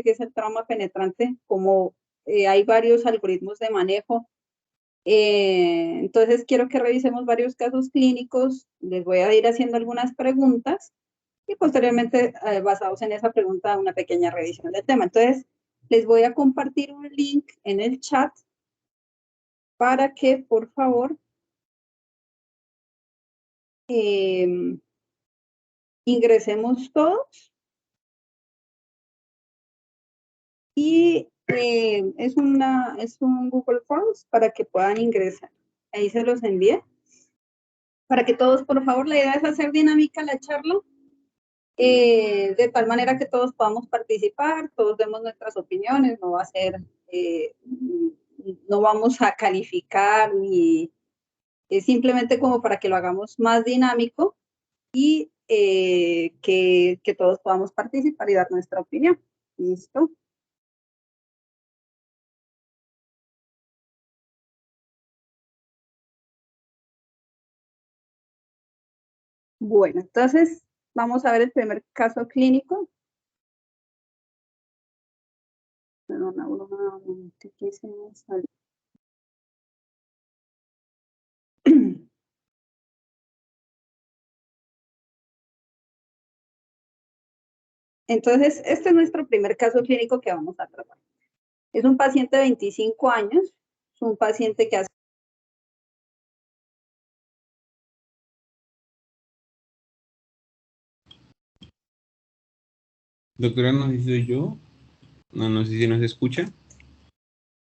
que es el trauma penetrante, como hay varios algoritmos de manejo. Entonces quiero que revisemos varios casos clínicos, les voy a ir haciendo algunas preguntas y posteriormente, basados en esa pregunta, una pequeña revisión del tema. Entonces, les voy a compartir un link en el chat para que, por favor, ingresemos todos. Y es un Google Forms para que puedan ingresar. Ahí se los envié. Para que todos, por favor, la idea es hacer dinámica la charla, de tal manera que todos podamos participar, todos demos nuestras opiniones, no va a ser, no vamos a calificar, ni es simplemente como para que lo hagamos más dinámico y que todos podamos participar y dar nuestra opinión. ¿Listo? Bueno, entonces vamos a ver el primer caso clínico. Entonces, este es nuestro primer caso clínico que vamos a tratar. Es un paciente de 25 años, es un paciente que hace... Doctora, no sé si soy yo. No sé si nos escucha.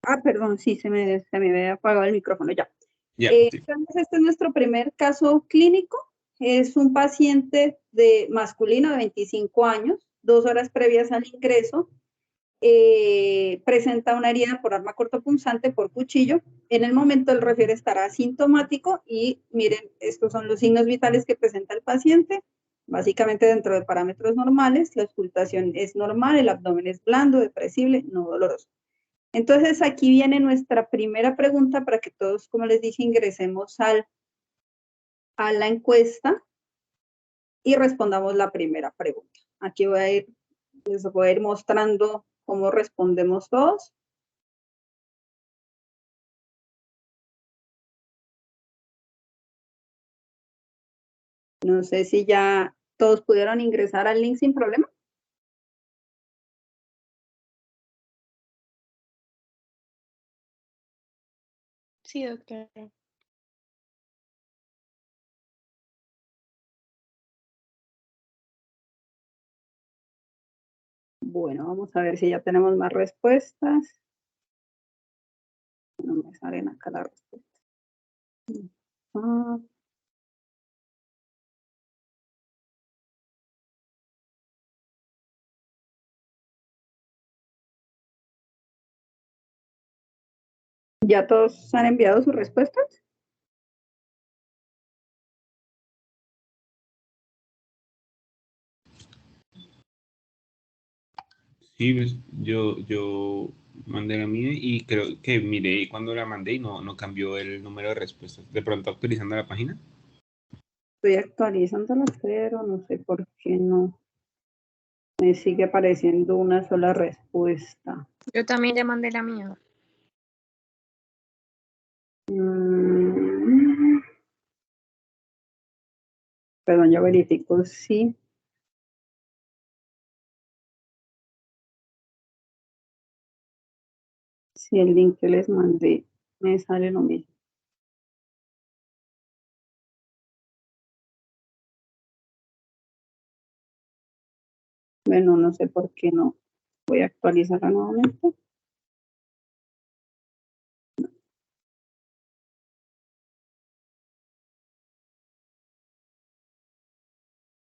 Ah, perdón, sí, se me había apagado el micrófono ya. Ya, sí. Entonces, este es nuestro primer caso clínico. Es un paciente masculino de 25 años, 2 horas previas al ingreso. Presenta una herida por arma cortopunzante por cuchillo. En el momento el refiere estará asintomático y miren, estos son los signos vitales que presenta el paciente. Básicamente dentro de parámetros normales, la auscultación es normal, el abdomen es blando, depresible, no doloroso. Entonces aquí viene nuestra primera pregunta para que todos, como les dije, ingresemos a la encuesta y respondamos la primera pregunta. Aquí les voy a ir mostrando cómo respondemos todos. No sé si ya todos pudieron ingresar al link sin problema. Sí, doctora. Bueno, vamos a ver si ya tenemos más respuestas. No me salen acá las respuestas. ¿Ya todos han enviado sus respuestas? Sí, pues, yo mandé la mía y creo que miré cuando la mandé y no cambió el número de respuestas. De pronto actualizando la página. Estoy actualizándola, pero no sé por qué no me sigue apareciendo una sola respuesta. Yo también ya mandé la mía. Perdón, yo verifico si... Si el link que les mandé me sale lo mismo. Bueno, no sé por qué no. Voy a actualizarla nuevamente.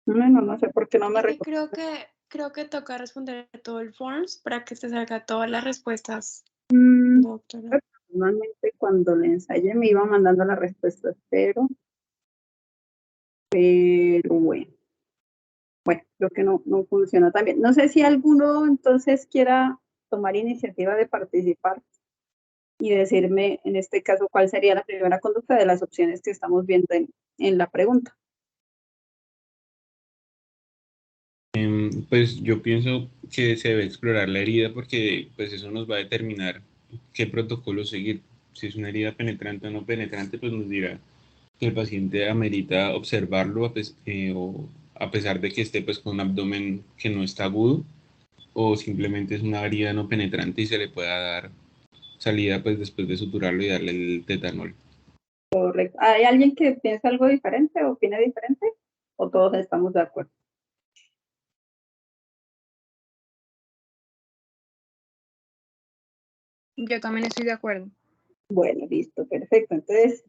Bueno, no sé por qué no me recuerda. Creo que toca responder todo el forms para que te salga todas las respuestas, doctora. Normalmente cuando le ensayé me iba mandando las respuestas, pero bueno. Bueno, creo que no funciona tan bien. No sé si alguno entonces quiera tomar iniciativa de participar y decirme, en este caso, cuál sería la primera conducta de las opciones que estamos viendo en la pregunta. Pues yo pienso que se debe explorar la herida porque pues eso nos va a determinar qué protocolo seguir. Si es una herida penetrante o no penetrante, pues nos dirá que el paciente amerita observarlo o a pesar de que esté pues con un abdomen que no está agudo, o simplemente es una herida no penetrante y se le pueda dar salida pues después de suturarlo y darle el tetanol. Correcto. ¿Hay alguien que piensa algo diferente o opina diferente? ¿O todos estamos de acuerdo? Yo también estoy de acuerdo. Bueno, listo, perfecto. Entonces,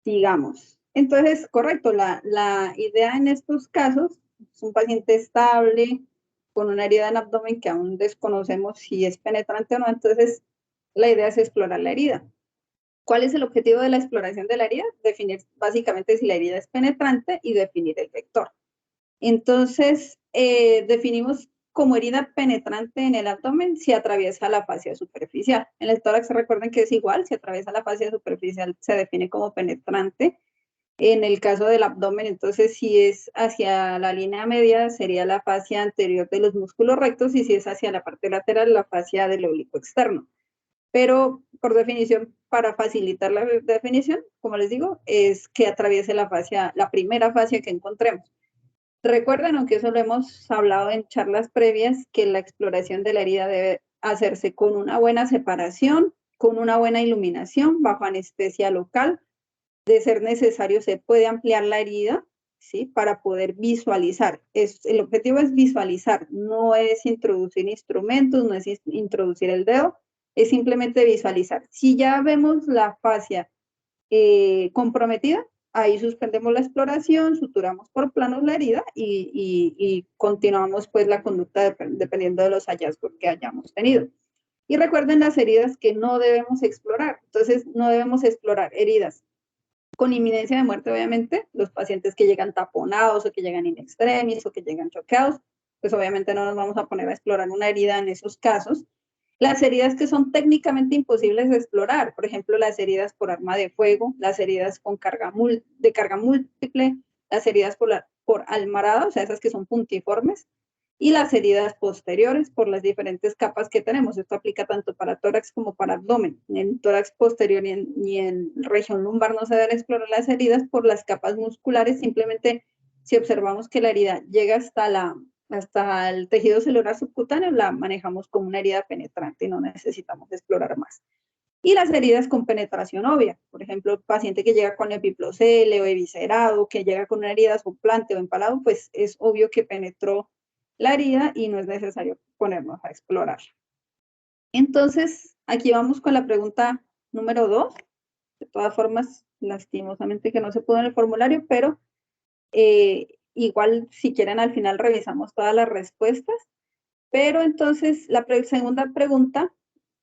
sigamos. Entonces, correcto, la idea en estos casos es un paciente estable, con una herida en abdomen que aún desconocemos si es penetrante o no, entonces la idea es explorar la herida. ¿Cuál es el objetivo de la exploración de la herida? Definir básicamente si la herida es penetrante y definir el vector. Entonces, definimos como herida penetrante en el abdomen si atraviesa la fascia superficial. En el tórax recuerden que es igual, si atraviesa la fascia superficial se define como penetrante. En el caso del abdomen, entonces, si es hacia la línea media, sería la fascia anterior de los músculos rectos, y si es hacia la parte lateral, la fascia del oblicuo externo. Pero, por definición, para facilitar la definición, como les digo, es que atraviese la fascia, la primera fascia que encontremos. Recuerden, aunque eso lo hemos hablado en charlas previas, que la exploración de la herida debe hacerse con una buena separación, con una buena iluminación, bajo anestesia local. De ser necesario, se puede ampliar la herida, ¿sí? Para poder visualizar. El objetivo es visualizar, no es introducir instrumentos, no es introducir el dedo, es simplemente visualizar. Si ya vemos la fascia comprometida, ahí suspendemos la exploración, suturamos por planos la herida y continuamos pues la conducta dependiendo de los hallazgos que hayamos tenido. Y recuerden las heridas que no debemos explorar. Entonces, no debemos explorar heridas con inminencia de muerte, obviamente, los pacientes que llegan taponados o que llegan in extremis o que llegan choqueados, pues obviamente no nos vamos a poner a explorar una herida en esos casos. Las heridas que son técnicamente imposibles de explorar, por ejemplo, las heridas por arma de fuego, las heridas con carga múltiple, las heridas por almarada, o sea, esas que son puntiformes, y las heridas posteriores por las diferentes capas que tenemos. Esto aplica tanto para tórax como para abdomen. En tórax posterior y en región lumbar no se deben explorar las heridas por las capas musculares. Simplemente, si observamos que la herida llega hasta el tejido celular subcutáneo, la manejamos como una herida penetrante y no necesitamos explorar más. Y las heridas con penetración obvia, por ejemplo, paciente que llega con epiplocele o eviscerado, que llega con una herida suplante o empalado, pues es obvio que penetró la herida y no es necesario ponernos a explorar. Entonces, aquí vamos con la pregunta número 2. De todas formas, lastimosamente que no se pudo en el formulario, pero igual si quieren al final revisamos todas las respuestas. Pero entonces, la segunda pregunta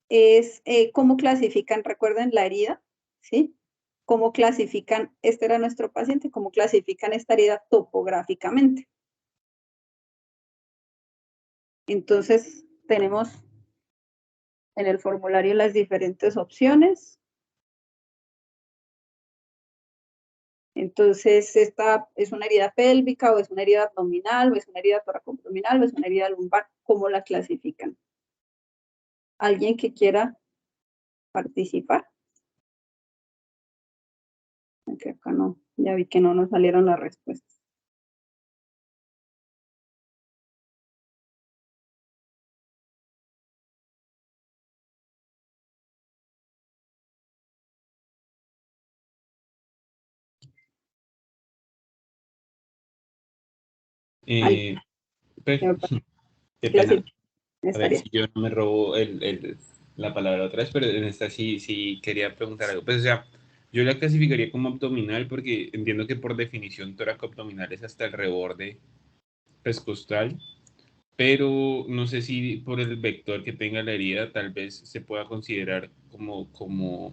es cómo clasifican, recuerden la herida, ¿sí? ¿Cómo clasifican, este era nuestro paciente, cómo clasifican esta herida topográficamente? Entonces, tenemos en el formulario las diferentes opciones. Entonces, esta es una herida pélvica, o es una herida abdominal, o es una herida toracoabdominal, o es una herida lumbar. ¿Cómo la clasifican? ¿Alguien que quiera participar? Aunque acá no, ya vi que no nos salieron las respuestas. Pues, qué pena. A ver Estaría. si yo no me robo la palabra otra vez, pero en esta sí quería preguntar algo. Pues, o sea, yo la clasificaría como abdominal porque entiendo que por definición tóraco-abdominal es hasta el reborde pescostal, pero no sé si por el vector que tenga la herida tal vez se pueda considerar como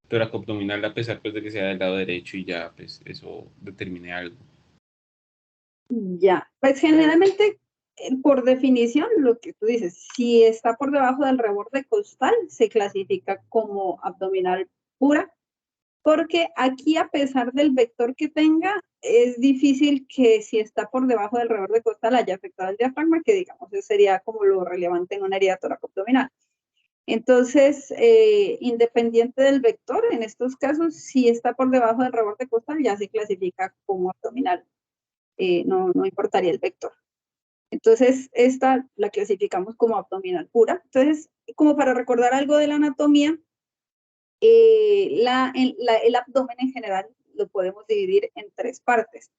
tóraco-abdominal a pesar pues de que sea del lado derecho y ya pues eso determine algo. Ya, pues generalmente, por definición, lo que tú dices, si está por debajo del reborde costal, se clasifica como abdominal pura, porque aquí, a pesar del vector que tenga, es difícil que si está por debajo del reborde costal haya afectado el diafragma, que digamos eso sería como lo relevante en una herida toracoabdominal. Entonces, independiente del vector, en estos casos, si está por debajo del reborde costal, ya se clasifica como abdominal. No importaría el vector. Entonces, esta la clasificamos como abdominal pura. Entonces, como para recordar algo de la anatomía, el abdomen en general lo podemos dividir en 3 partes.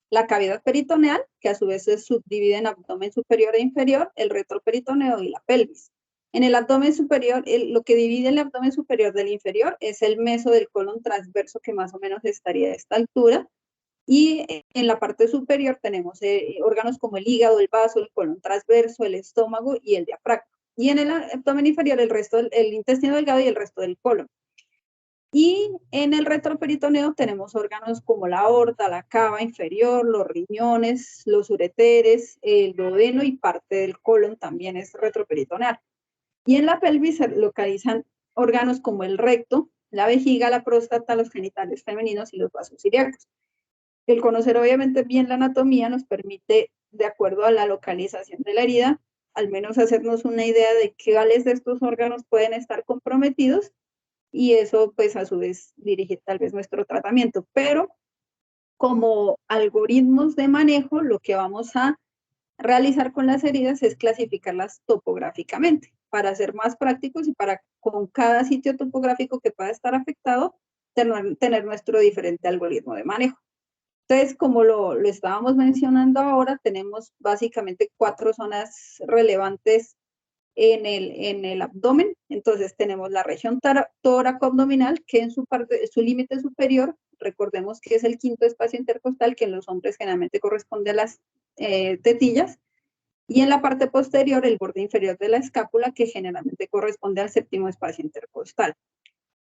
La cavidad peritoneal, que a su vez se subdivide en abdomen superior e inferior, el retroperitoneo y la pelvis. En el abdomen superior, lo que divide el abdomen superior del inferior es el meso del colon transverso, que más o menos estaría a esta altura. Y en la parte superior tenemos órganos como el hígado, el vaso, el colon transverso, el estómago y el diafragma. Y en el abdomen inferior el resto, el intestino delgado y el resto del colon. Y en el retroperitoneo tenemos órganos como la aorta, la cava inferior, los riñones, los ureteres, el duodeno y parte del colon también es retroperitoneal. Y en la pelvis se localizan órganos como el recto, la vejiga, la próstata, los genitales femeninos y los vasos ilíacos. El conocer obviamente bien la anatomía nos permite, de acuerdo a la localización de la herida, al menos hacernos una idea de cuáles de estos órganos pueden estar comprometidos y eso pues a su vez dirige tal vez nuestro tratamiento. Pero como algoritmos de manejo, lo que vamos a realizar con las heridas es clasificarlas topográficamente para ser más prácticos y para con cada sitio topográfico que pueda estar afectado tener nuestro diferente algoritmo de manejo. Entonces, como lo estábamos mencionando ahora, tenemos básicamente 4 zonas relevantes en el abdomen. Entonces, tenemos la región tóraco-abdominal, que en su límite superior, recordemos que es el quinto espacio intercostal, que en los hombres generalmente corresponde a las tetillas, y en la parte posterior, el borde inferior de la escápula, que generalmente corresponde al séptimo espacio intercostal.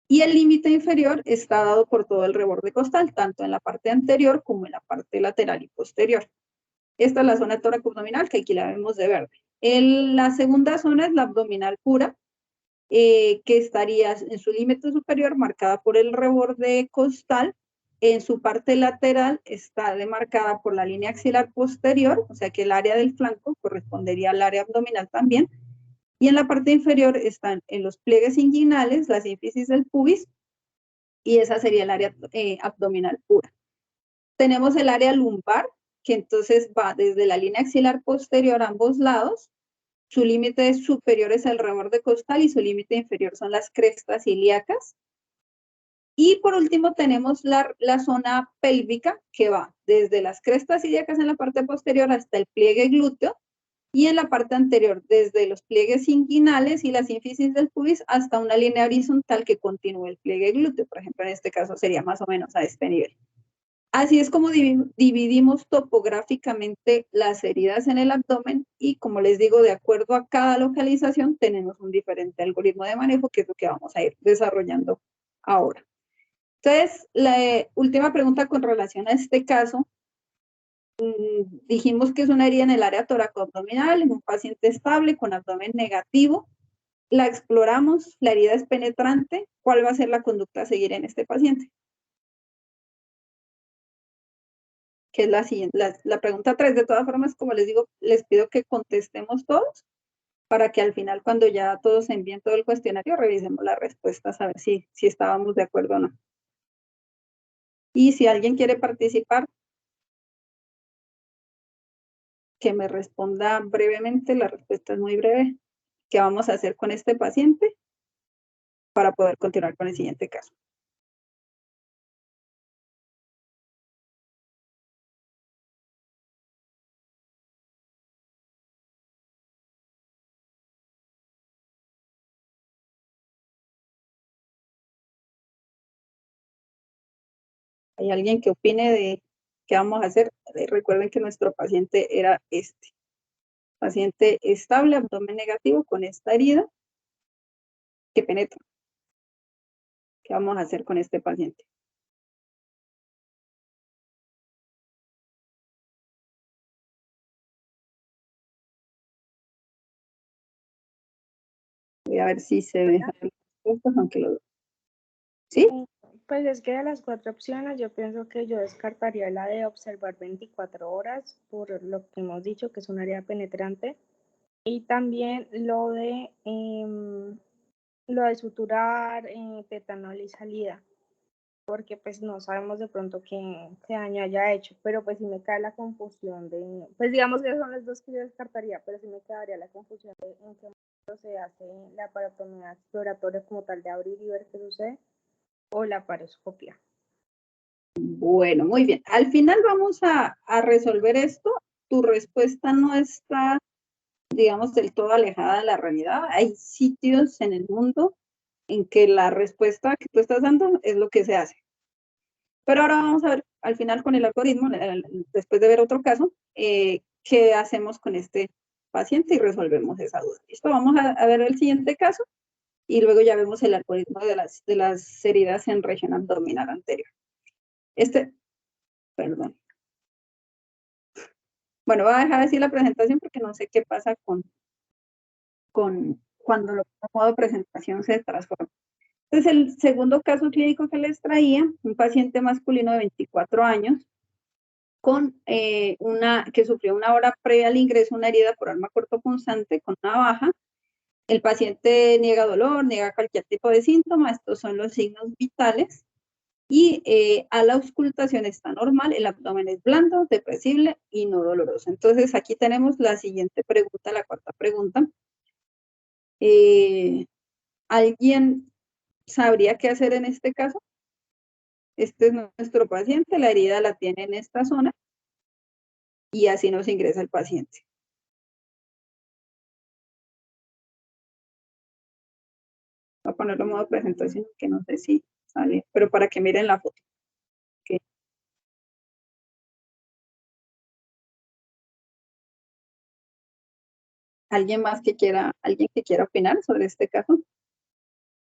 Y el límite inferior está dado por todo el reborde costal, tanto en la parte anterior como en la parte lateral y posterior. Esta es la zona tóraco-abdominal, que aquí la vemos de verde. La segunda zona es la abdominal pura, que estaría en su límite superior marcada por el reborde costal. En su parte lateral está demarcada por la línea axilar posterior, o sea que el área del flanco correspondería al área abdominal también. Y en la parte inferior están en los pliegues inguinales, la sínfisis del pubis, y esa sería el área abdominal pura. Tenemos el área lumbar, que entonces va desde la línea axilar posterior a ambos lados. Su límite superior es el reborde costal y su límite inferior son las crestas ilíacas. Y por último tenemos la zona pélvica, que va desde las crestas ilíacas en la parte posterior hasta el pliegue glúteo, y en la parte anterior, desde los pliegues inguinales y la sínfisis del pubis hasta una línea horizontal que continúe el pliegue glúteo. Por ejemplo, en este caso sería más o menos a este nivel. Así es como dividimos topográficamente las heridas en el abdomen y, como les digo, de acuerdo a cada localización tenemos un diferente algoritmo de manejo, que es lo que vamos a ir desarrollando ahora. Entonces, la última pregunta con relación a este caso. Dijimos que es una herida en el área toracoabdominal, en un paciente estable con abdomen negativo. La exploramos, la herida es penetrante. ¿Cuál va a ser la conducta a seguir en este paciente? Que es la siguiente, la pregunta 3. De todas formas, como les digo, les pido que contestemos todos para que al final, cuando ya todos envíen todo el cuestionario, revisemos las respuestas a ver si estábamos de acuerdo o no. Y si alguien quiere participar, que me responda brevemente. La respuesta es muy breve. ¿Qué vamos a hacer con este paciente para poder continuar con el siguiente caso? ¿Hay alguien que opine de qué vamos a hacer? Recuerden que nuestro paciente era este. Paciente estable, abdomen negativo con esta herida que penetra. ¿Qué vamos a hacer con este paciente? Voy a ver si se deja las respuestas, aunque lo... ¿Sí? Pues es que de las 4 opciones yo pienso que yo descartaría la de observar 24 horas por lo que hemos dicho que es un área penetrante y también lo de suturar, tetanol y salida, porque pues no sabemos de pronto qué daño haya hecho, pero pues sí me cae la confusión pues digamos que son las dos que yo descartaría, pero sí me quedaría la confusión de en qué momento se hace la laparotomía exploratoria como tal de abrir y ver qué sucede, o la paroscopia. Bueno, muy bien. Al final vamos a resolver esto. Tu respuesta no está, digamos, del todo alejada de la realidad. Hay sitios en el mundo en que la respuesta que tú estás dando es lo que se hace. Pero ahora vamos a ver al final con el algoritmo, después de ver otro caso, qué hacemos con este paciente y resolvemos esa duda. Listo, vamos a ver el siguiente caso y luego ya vemos el algoritmo de las heridas en región abdominal anterior. Perdón. Bueno, voy a dejar así la presentación porque no sé qué pasa cuando lo modo presentación se transforma. Entonces, el segundo caso clínico que les traía, un paciente masculino de 24 años que sufrió una hora previa al ingreso una herida por arma cortopunzante con navaja. El paciente niega dolor, niega cualquier tipo de síntoma. Estos son los signos vitales. Y a la auscultación está normal, el abdomen es blando, depresible y no doloroso. Entonces aquí tenemos la siguiente pregunta, la cuarta pregunta. ¿Alguien sabría qué hacer en este caso? Este es nuestro paciente, la herida la tiene en esta zona y así nos ingresa el paciente. Voy a ponerlo en modo presentación, que no sé si sale, pero para que miren la foto. Okay. ¿Alguien que quiera opinar sobre este caso?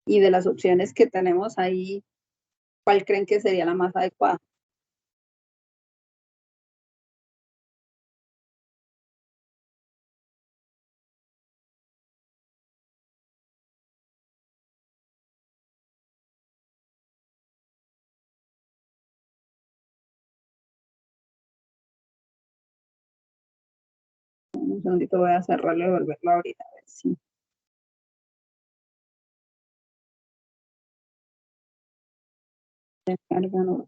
Y de las opciones que tenemos ahí, ¿cuál creen que sería la más adecuada? Un segundito, voy a cerrarlo y volverlo ahorita a ver si. Descarga, no.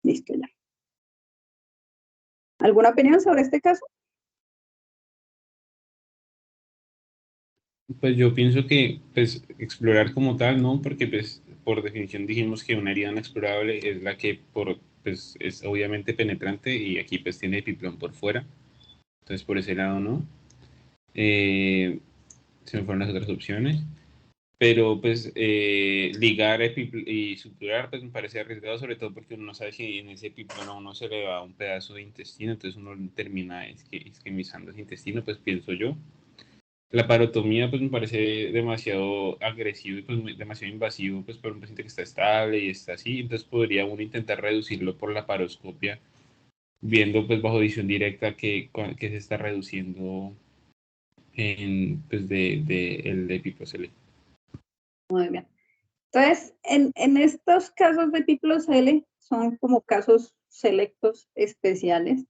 Listo ya. ¿Alguna opinión sobre este caso? Pues yo pienso que pues explorar como tal, ¿no? Porque pues por definición dijimos que una herida no explorable es la que pues es obviamente penetrante y aquí pues tiene epiplón por fuera. Entonces por ese lado no. Se me fueron las otras opciones. Pero pues ligar y suturar pues me parece arriesgado, sobre todo porque uno no sabe si en ese epiplón a uno se le va un pedazo de intestino, entonces uno termina isquemizando ese intestino, pues pienso yo. La parotomía pues me parece demasiado agresivo y pues demasiado invasivo pues para un paciente que está estable y está así, entonces podría uno intentar reducirlo por la paroscopia, viendo pues bajo visión directa que se está reduciendo en pues el epiprocele. Muy bien. Entonces, en estos casos de Piplocele son como casos selectos especiales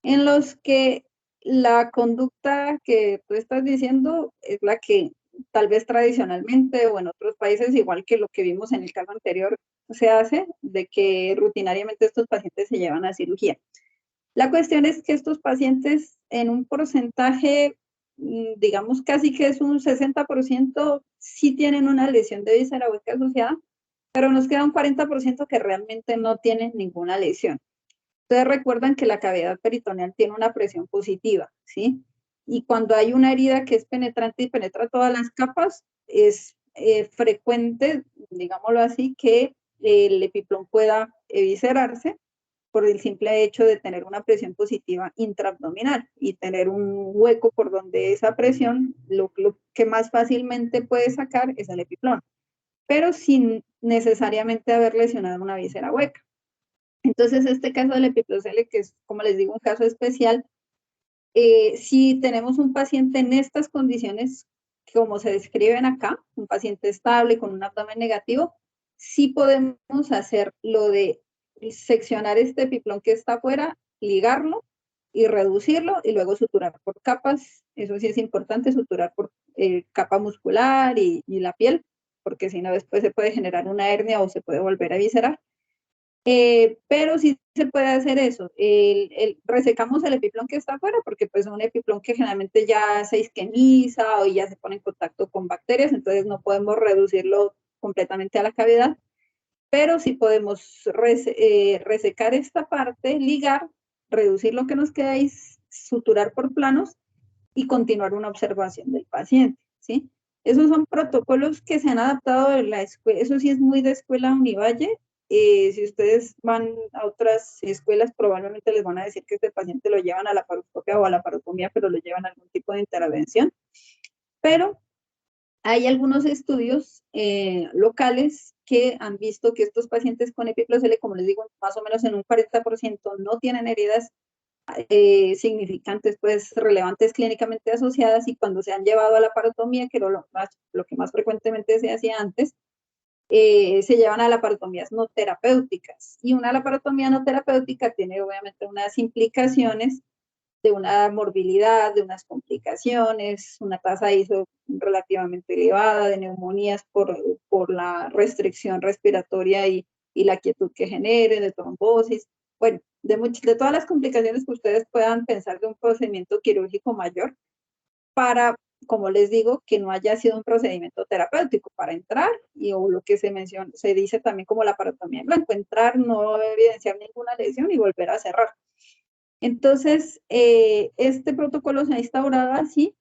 en los que la conducta que tú estás diciendo es la que tal vez tradicionalmente o en otros países, igual que lo que vimos en el caso anterior, se hace, de que rutinariamente estos pacientes se llevan a cirugía. La cuestión es que estos pacientes en un porcentaje, digamos casi que es un 60%, sí tienen una lesión de víscera hueca asociada, pero nos queda un 40% que realmente no tienen ninguna lesión. Ustedes recuerdan que la cavidad peritoneal tiene una presión positiva, ¿sí? Y cuando hay una herida que es penetrante y penetra todas las capas, es frecuente, digámoslo así, que el epiplón pueda eviscerarse por el simple hecho de tener una presión positiva intraabdominal y tener un hueco por donde esa presión, lo que más fácilmente puede sacar es el epiplón, pero sin necesariamente haber lesionado una víscera hueca. Entonces, este caso del epiplocele, que es, como les digo, un caso especial, si tenemos un paciente en estas condiciones, como se describen acá, un paciente estable con un abdomen negativo, sí podemos hacer lo de seccionar este epiplón que está afuera, ligarlo y reducirlo y luego suturar por capas. Eso sí es importante, suturar por capa muscular y la piel, porque si no después se puede generar una hernia o se puede volver a viscerar. Pero sí se puede hacer eso. Resecamos el epiplón que está afuera, porque pues un epiplón que generalmente ya se isquemiza o ya se pone en contacto con bacterias, entonces no podemos reducirlo completamente a la cavidad, pero sí podemos resecar esta parte, ligar, reducir lo que nos queda y suturar por planos y continuar una observación del paciente, ¿sí? Esos son protocolos que se han adaptado de la escuela, eso sí es muy de escuela Univalle. Si ustedes van a otras escuelas, probablemente les van a decir que este paciente lo llevan a la laparoscopia o a la laparotomía, pero lo llevan a algún tipo de intervención. Pero hay algunos estudios locales que han visto que estos pacientes con epiplocele, como les digo, más o menos en un 40% no tienen heridas significantes, pues relevantes clínicamente asociadas, y cuando se han llevado a la laparotomía, que era lo que más frecuentemente se hacía antes, se llevan a laparotomías no terapéuticas. Y una laparotomía no terapéutica tiene obviamente unas implicaciones de una morbilidad, de unas complicaciones, una tasa ISO relativamente elevada de neumonías por la restricción respiratoria y la quietud que genere, de trombosis, bueno, de todas las complicaciones que ustedes puedan pensar de un procedimiento quirúrgico mayor, para, como les digo, que no haya sido un procedimiento terapéutico para entrar, o lo que se dice también como laparotomía en blanco, entrar, no evidenciar ninguna lesión y volver a cerrar. Entonces, este protocolo se ha instaurado así,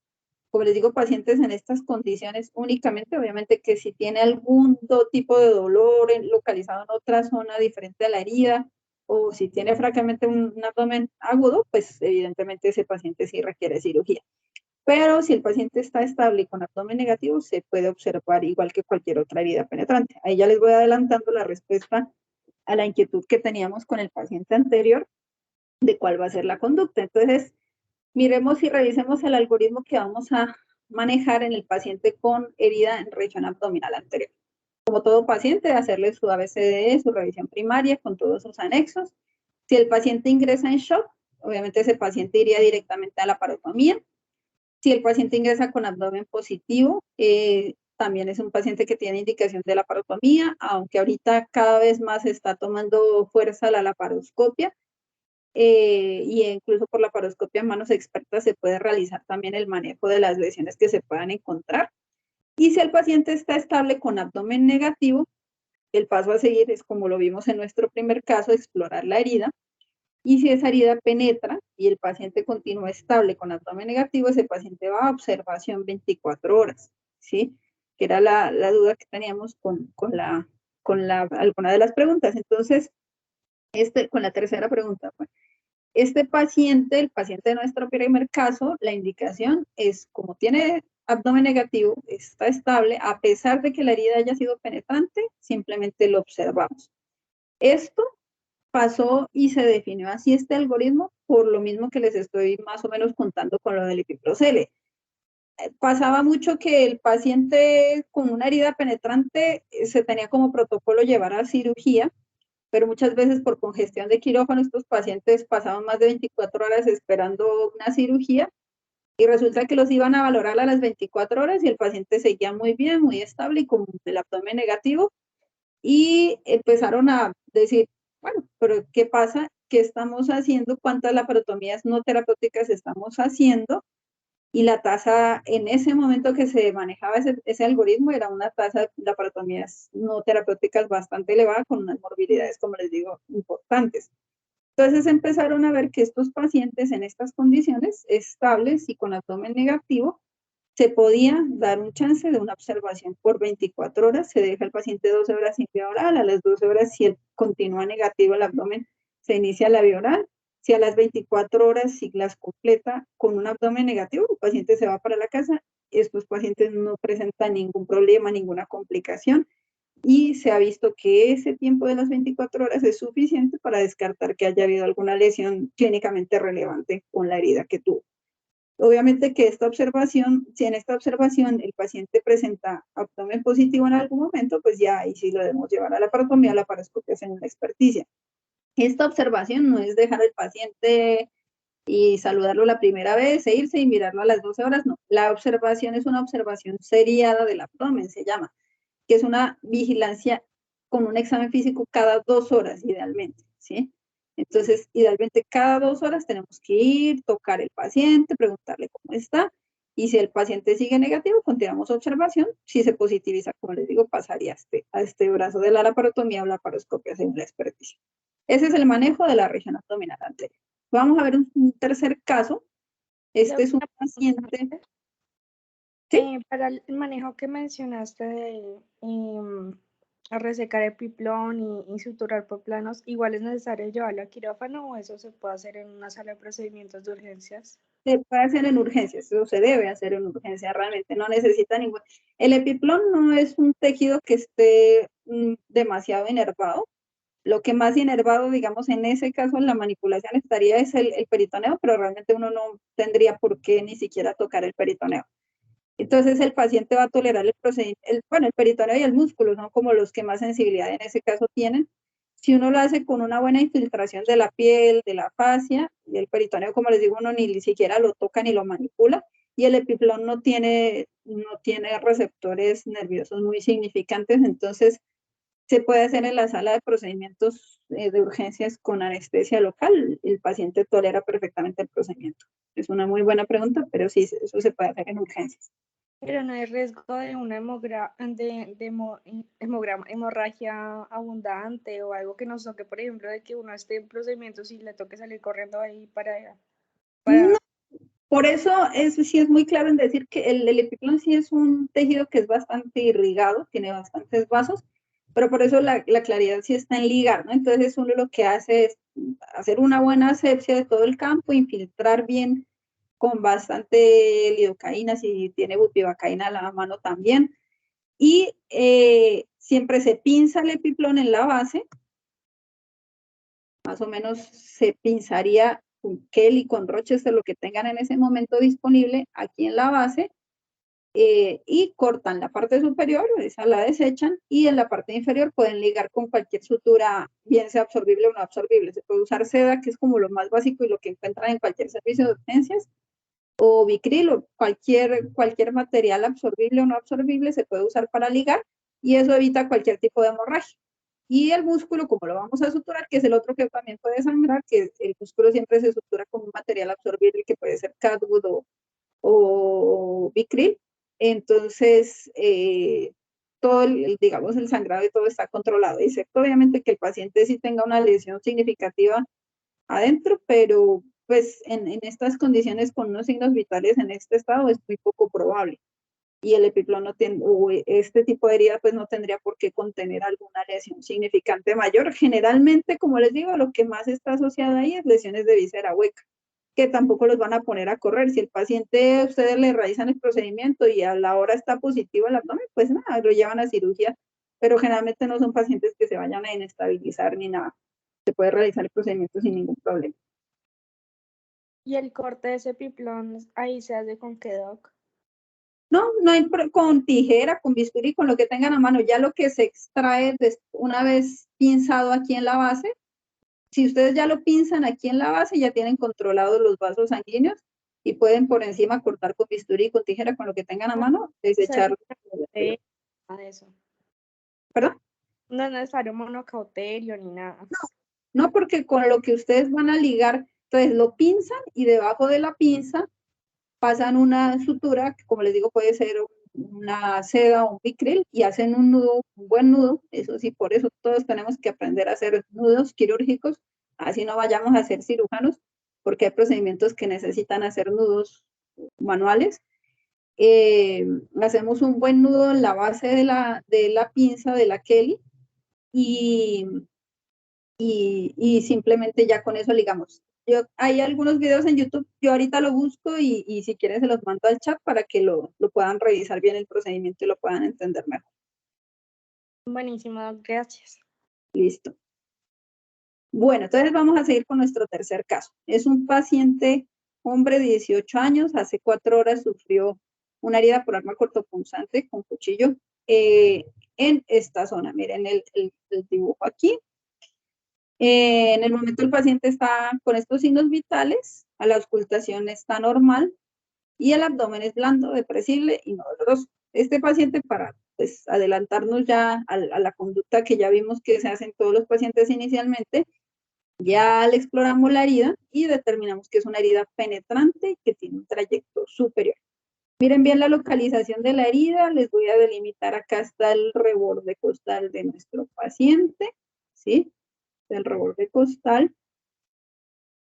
como les digo, pacientes en estas condiciones únicamente, obviamente que si tiene algún tipo de dolor localizado en otra zona diferente a la herida, o si tiene francamente un abdomen agudo, pues evidentemente ese paciente sí requiere cirugía. Pero si el paciente está estable y con abdomen negativo, se puede observar igual que cualquier otra herida penetrante. Ahí ya les voy adelantando la respuesta a la inquietud que teníamos con el paciente anterior, de cuál va a ser la conducta. Entonces, miremos y revisemos el algoritmo que vamos a manejar en el paciente con herida en región abdominal anterior. Como todo paciente, hacerle su ABCDE, su revisión primaria con todos sus anexos. Si el paciente ingresa en shock, obviamente ese paciente iría directamente a la laparotomía. Si el paciente ingresa con abdomen positivo, también es un paciente que tiene indicación de laparotomía, aunque ahorita cada vez más está tomando fuerza la laparoscopia. Y incluso por la laparoscopia en manos expertas se puede realizar también el manejo de las lesiones que se puedan encontrar. Y si el paciente está estable con abdomen negativo, el paso a seguir es, como lo vimos en nuestro primer caso, explorar la herida. Y si esa herida penetra y el paciente continúa estable con abdomen negativo, ese paciente va a observación 24 horas, ¿sí? Que era la duda que teníamos con alguna de las preguntas. Entonces, con la tercera pregunta, pues, este paciente, el paciente de nuestro primer caso, la indicación es, como tiene abdomen negativo, está estable, a pesar de que la herida haya sido penetrante, simplemente lo observamos. Esto pasó y se definió así este algoritmo, por lo mismo que les estoy más o menos contando con lo del epiplocele. Pasaba mucho que el paciente con una herida penetrante se tenía como protocolo llevar a cirugía, pero muchas veces por congestión de quirófano estos pacientes pasaban más de 24 horas esperando una cirugía, y resulta que los iban a valorar a las 24 horas y el paciente seguía muy bien, muy estable y con el abdomen negativo, y empezaron a decir, bueno, pero ¿qué pasa? ¿Qué estamos haciendo? ¿Cuántas laparotomías no terapéuticas estamos haciendo? Y la tasa en ese momento que se manejaba ese algoritmo era una tasa de laparotomías no terapéuticas bastante elevada, con unas morbilidades, como les digo, importantes. Entonces empezaron a ver que estos pacientes en estas condiciones estables y con abdomen negativo, se podía dar un chance de una observación por 24 horas, se deja al paciente 12 horas sin vía oral, a las 12 horas si él continúa negativo el abdomen, se inicia la vía oral. Si a las 24 horas, si las completa con un abdomen negativo, el paciente se va para la casa. Estos pacientes no presentan ningún problema, ninguna complicación, y se ha visto que ese tiempo de las 24 horas es suficiente para descartar que haya habido alguna lesión clínicamente relevante con la herida que tuvo. Obviamente que esta observación, si en esta observación el paciente presenta abdomen positivo en algún momento, pues ya ahí sí lo debemos llevar a la laparotomía o la laparoscopia hacer una experticia. Esta observación no es dejar al paciente y saludarlo la primera vez e irse y mirarlo a las 12 horas, no. La observación es una observación seriada del abdomen, se llama, que es una vigilancia con un examen físico cada 2 horas, idealmente, ¿sí? Entonces, idealmente cada 2 horas tenemos que ir, tocar el paciente, preguntarle cómo está, y si el paciente sigue negativo, continuamos observación. Si se positiviza, como les digo, pasaría a este brazo de la laparotomía o laparoscopia según la experticia. Ese es el manejo de la región abdominal anterior. Vamos a ver un tercer caso. Este es un paciente. ¿Sí? Para el manejo que mencionaste de resecar epiplón y suturar por planos, ¿igual es necesario llevarlo a quirófano o eso se puede hacer en una sala de procedimientos de urgencias? Se puede hacer en urgencias, eso se debe hacer en urgencia, realmente no necesita ningún. El epiplón no es un tejido que esté demasiado inervado. Lo que más inervado, digamos, en ese caso, en la manipulación estaría es el peritoneo, pero realmente uno no tendría por qué ni siquiera tocar el peritoneo. Entonces el paciente va a tolerar el procedimiento, bueno, el peritoneo y el músculo son como los que más sensibilidad en ese caso tienen. Si uno lo hace con una buena infiltración de la piel, de la fascia, y el peritoneo, como les digo, uno ni siquiera lo toca ni lo manipula, y el epiplón no tiene receptores nerviosos muy significantes, entonces se puede hacer en la sala de procedimientos de urgencias con anestesia local. El paciente tolera perfectamente el procedimiento. Es una muy buena pregunta, pero sí, eso se puede hacer en urgencias. Pero no hay riesgo de una hemorragia abundante o algo que nos toque, por ejemplo, de que uno esté en procedimientos y le toque salir corriendo ahí para... No, por eso sí es muy claro en decir que el epiplón sí es un tejido que es bastante irrigado, tiene bastantes vasos, pero por eso la claridad sí está en ligar, ¿no? Entonces uno lo que hace es hacer una buena asepsia de todo el campo, infiltrar bien con bastante lidocaína, si tiene bupivacaína a la mano también, y siempre se pinza el epiplón en la base, más o menos se pinzaría con Kel y con Rochester, lo que tengan en ese momento disponible aquí en la base, y cortan la parte superior, esa la desechan, y en la parte inferior pueden ligar con cualquier sutura, bien sea absorbible o no absorbible. Se puede usar seda, que es como lo más básico y lo que encuentran en cualquier servicio de urgencias, o Vicryl o cualquier material absorbible o no absorbible se puede usar para ligar, y eso evita cualquier tipo de hemorragia. Y el músculo, como lo vamos a suturar, que es el otro que también puede sangrar, que el músculo siempre se sutura con un material absorbible que puede ser Catwood o Vicryl. Entonces, todo digamos, el sangrado y todo está controlado, excepto obviamente que el paciente sí tenga una lesión significativa adentro, pero pues en estas condiciones con unos signos vitales en este estado es muy poco probable. Y el epiplón no tiene, o este tipo de herida pues no tendría por qué contener alguna lesión significante mayor. Generalmente, como les digo, lo que más está asociado ahí es lesiones de víscera hueca, que tampoco los van a poner a correr. Si el paciente, ustedes le realizan el procedimiento y a la hora está positivo el abdomen, pues nada, lo llevan a cirugía, pero generalmente no son pacientes que se vayan a inestabilizar ni nada. Se puede realizar el procedimiento sin ningún problema. ¿Y el corte de ese epiplón ahí se hace con qué, doc? No hay con tijera, con bisturí, con lo que tengan a mano. Ya lo que se extrae una vez pinzado aquí en la base, si ustedes ya lo pinzan aquí en la base, ya tienen controlados los vasos sanguíneos y pueden por encima cortar con bisturí, con tijera, con lo que tengan a mano, desechar. De eso. ¿Perdón? No es necesario monocauterio ni nada. No, porque con lo que ustedes van a ligar, entonces lo pinzan y debajo de la pinza pasan una sutura, que como les digo puede ser una seda o un Vicryl, y hacen un nudo, un buen nudo. Eso sí, por eso todos tenemos que aprender a hacer nudos quirúrgicos, así no vayamos a ser cirujanos, porque hay procedimientos que necesitan hacer nudos manuales. Hacemos un buen nudo en la base de la pinza de la Kelly, y simplemente ya con eso ligamos. Hay algunos videos en YouTube, yo ahorita lo busco y si quieren se los mando al chat para que lo puedan revisar bien el procedimiento y lo puedan entender mejor. Buenísimo, gracias. Listo. Bueno, entonces vamos a seguir con nuestro tercer caso. Es un paciente hombre de 18 años, hace 4 horas sufrió una herida por arma cortopunzante con cuchillo en esta zona. Miren el dibujo aquí. En el momento el paciente está con estos signos vitales, la auscultación está normal y el abdomen es blando, depresible y no doloroso. Este paciente, para pues, adelantarnos ya a la conducta que ya vimos que se hacen todos los pacientes inicialmente, ya le exploramos la herida y determinamos que es una herida penetrante que tiene un trayecto superior. Miren bien la localización de la herida, les voy a delimitar, acá está el reborde costal de nuestro paciente, ¿sí? El reborde costal,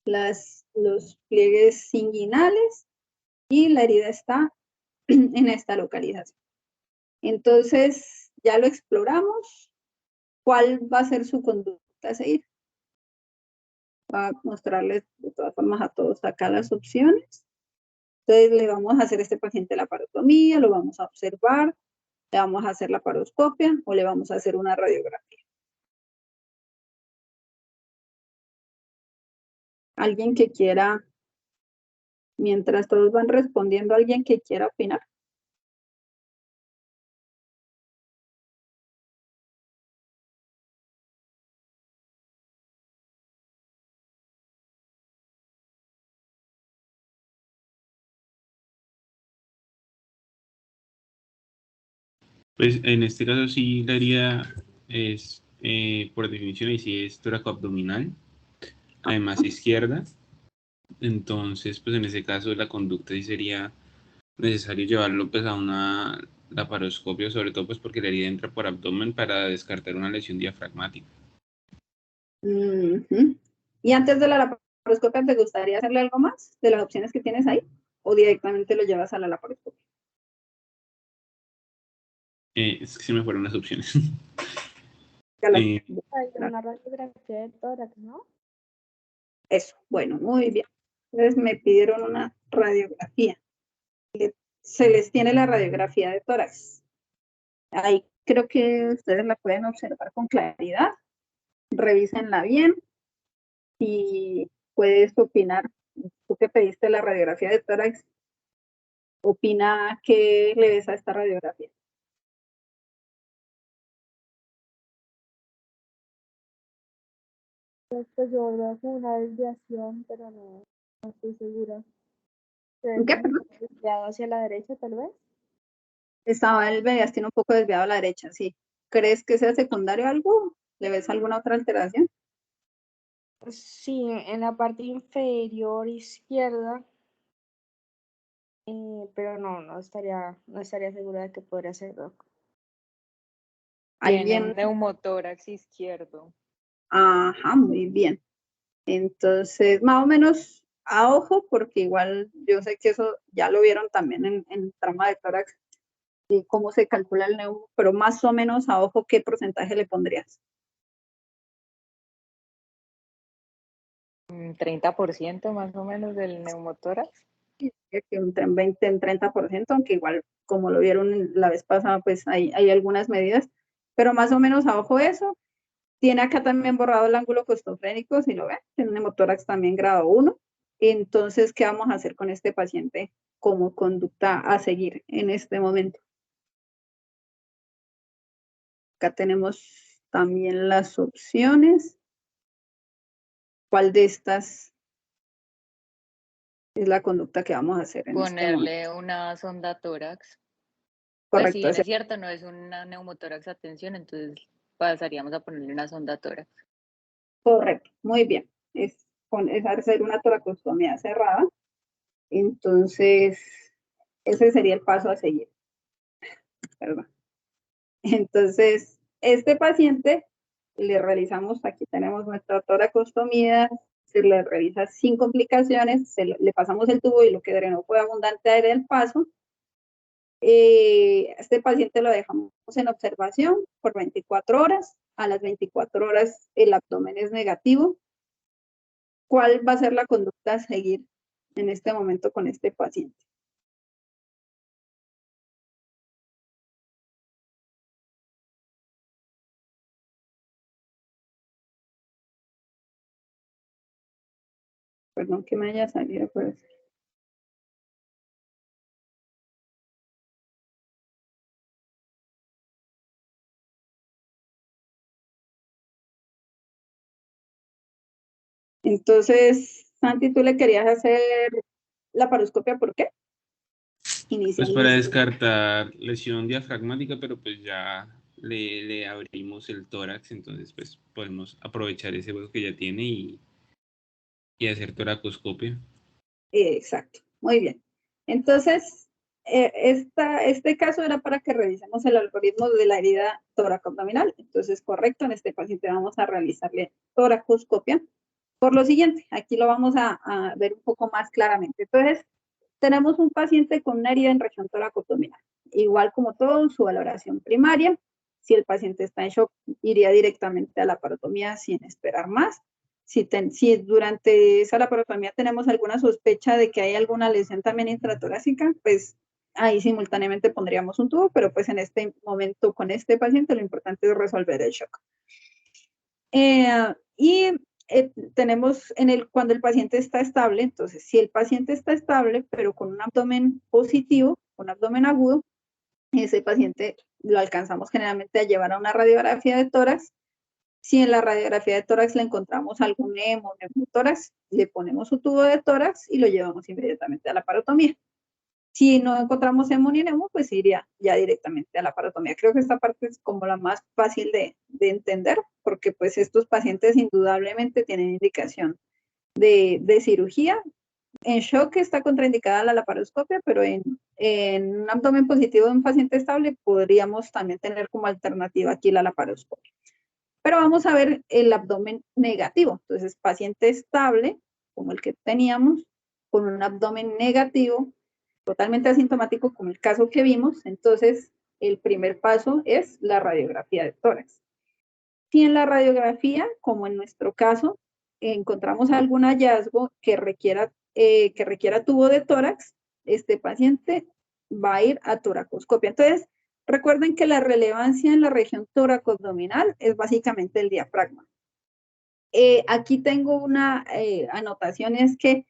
los pliegues inguinales y la herida está en esta localización. Entonces, ya lo exploramos. ¿Cuál va a ser su conducta a seguir? Va a mostrarles de todas formas a todos acá las opciones. Entonces, le vamos a hacer a este paciente la laparotomía, lo vamos a observar, le vamos a hacer la laparoscopia o le vamos a hacer una radiografía. Alguien que quiera, mientras todos van respondiendo, alguien que quiera opinar. Pues en este caso sí la herida es, por definición, y sí es toracoabdominal, además izquierda. Entonces, pues en ese caso la conducta sí sería necesario llevarlo pues a una laparoscopio, sobre todo pues porque la herida entra por abdomen para descartar una lesión diafragmática. Y antes de la laparoscopia, ¿te gustaría hacerle algo más de las opciones que tienes ahí? ¿O directamente lo llevas a la laparoscopia? Es que se me fueron las opciones. Hay una radiografía de tórax, ¿no? Eso, bueno, muy bien. Entonces me pidieron una radiografía. Se les tiene la radiografía de tórax. Ahí creo que ustedes la pueden observar con claridad. Revísenla bien y puedes opinar. Tú que pediste la radiografía de tórax, opina qué le ves a esta radiografía. Pues yo veo como una desviación, pero no estoy segura. ¿Qué? Perdón. Desviado hacia la derecha, tal vez. Estaba el mediastino un poco desviado a la derecha, sí. ¿Crees que sea secundario algo? ¿Le ves alguna otra alteración? Sí, en la parte inferior izquierda, pero no estaría segura de que podría ser, Doc. Tiene ¿Alguien? un neumotórax izquierdo. Ajá, muy bien. Entonces, más o menos a ojo, porque igual yo sé que eso ya lo vieron también en trama de tórax y cómo se calcula el neumo, pero más o menos a ojo, ¿qué porcentaje le pondrías? 30% más o menos del neumotórax. Que entre 20 y 30%, aunque igual, como lo vieron la vez pasada, pues hay algunas medidas, pero más o menos a ojo eso. Tiene acá también borrado el ángulo costofrénico, si lo ven, tiene un hemotórax también grado 1. Entonces, ¿qué vamos a hacer con este paciente como conducta a seguir en este momento? Acá tenemos también las opciones. ¿Cuál de estas es la conducta que vamos a hacer en este momento? Ponerle una sonda tórax. Pues si Correcto. bien es cierto, no es una neumotórax a tensión, entonces pasaríamos a ponerle una sonda tórax. Correcto, muy bien. Es hacer una toracostomía cerrada. Entonces, ese sería el paso a seguir. Perdón. Entonces, este paciente le realizamos, aquí tenemos nuestra toracostomía, se le revisa sin complicaciones, le pasamos el tubo y lo que drenó fue abundante aire del paso. Este paciente lo dejamos en observación por 24 horas. A las 24 horas el abdomen es negativo. ¿Cuál va a ser la conducta a seguir en este momento con este paciente? Perdón que me haya salido, pues. Entonces, Santi, ¿tú le querías hacer la laparoscopia por qué? Pues para descartar lesión diafragmática, pero pues ya le abrimos el tórax, entonces pues podemos aprovechar ese hueco que ya tiene y hacer toracoscopia. Exacto, muy bien. Entonces, este caso era para que revisemos el algoritmo de la herida toracoabdominal. Entonces, correcto, en este paciente vamos a realizarle toracoscopia. Por lo siguiente, aquí lo vamos a ver un poco más claramente. Entonces, tenemos un paciente con una herida en región toracoabdominal. Igual como todo, su valoración primaria. Si el paciente está en shock, iría directamente a la laparotomía sin esperar más. Si durante esa laparotomía tenemos alguna sospecha de que hay alguna lesión también intratorácica, pues ahí simultáneamente pondríamos un tubo, pero pues en este momento con este paciente lo importante es resolver el shock. Tenemos cuando el paciente está estable, entonces si el paciente está estable, pero con un abdomen positivo, un abdomen agudo, ese paciente lo alcanzamos generalmente a llevar a una radiografía de tórax. Si en la radiografía de tórax le encontramos algún neumotórax, le ponemos su tubo de tórax y lo llevamos inmediatamente a la laparotomía. Si no encontramos hemo ni nemo, pues iría ya directamente a la laparotomía. Creo que esta parte es como la más fácil de entender, porque pues estos pacientes indudablemente tienen indicación de cirugía. En shock está contraindicada la laparoscopia, pero en un abdomen positivo de un paciente estable podríamos también tener como alternativa aquí la laparoscopia. Pero vamos a ver el abdomen negativo. Entonces, paciente estable, como el que teníamos, con un abdomen negativo, totalmente asintomático, como el caso que vimos. Entonces, el primer paso es la radiografía de tórax. Si en la radiografía, como en nuestro caso, encontramos algún hallazgo que requiera tubo de tórax, este paciente va a ir a toracoscopia. Entonces, recuerden que la relevancia en la región toracoabdominal es básicamente el diafragma. Aquí tengo una anotación, es que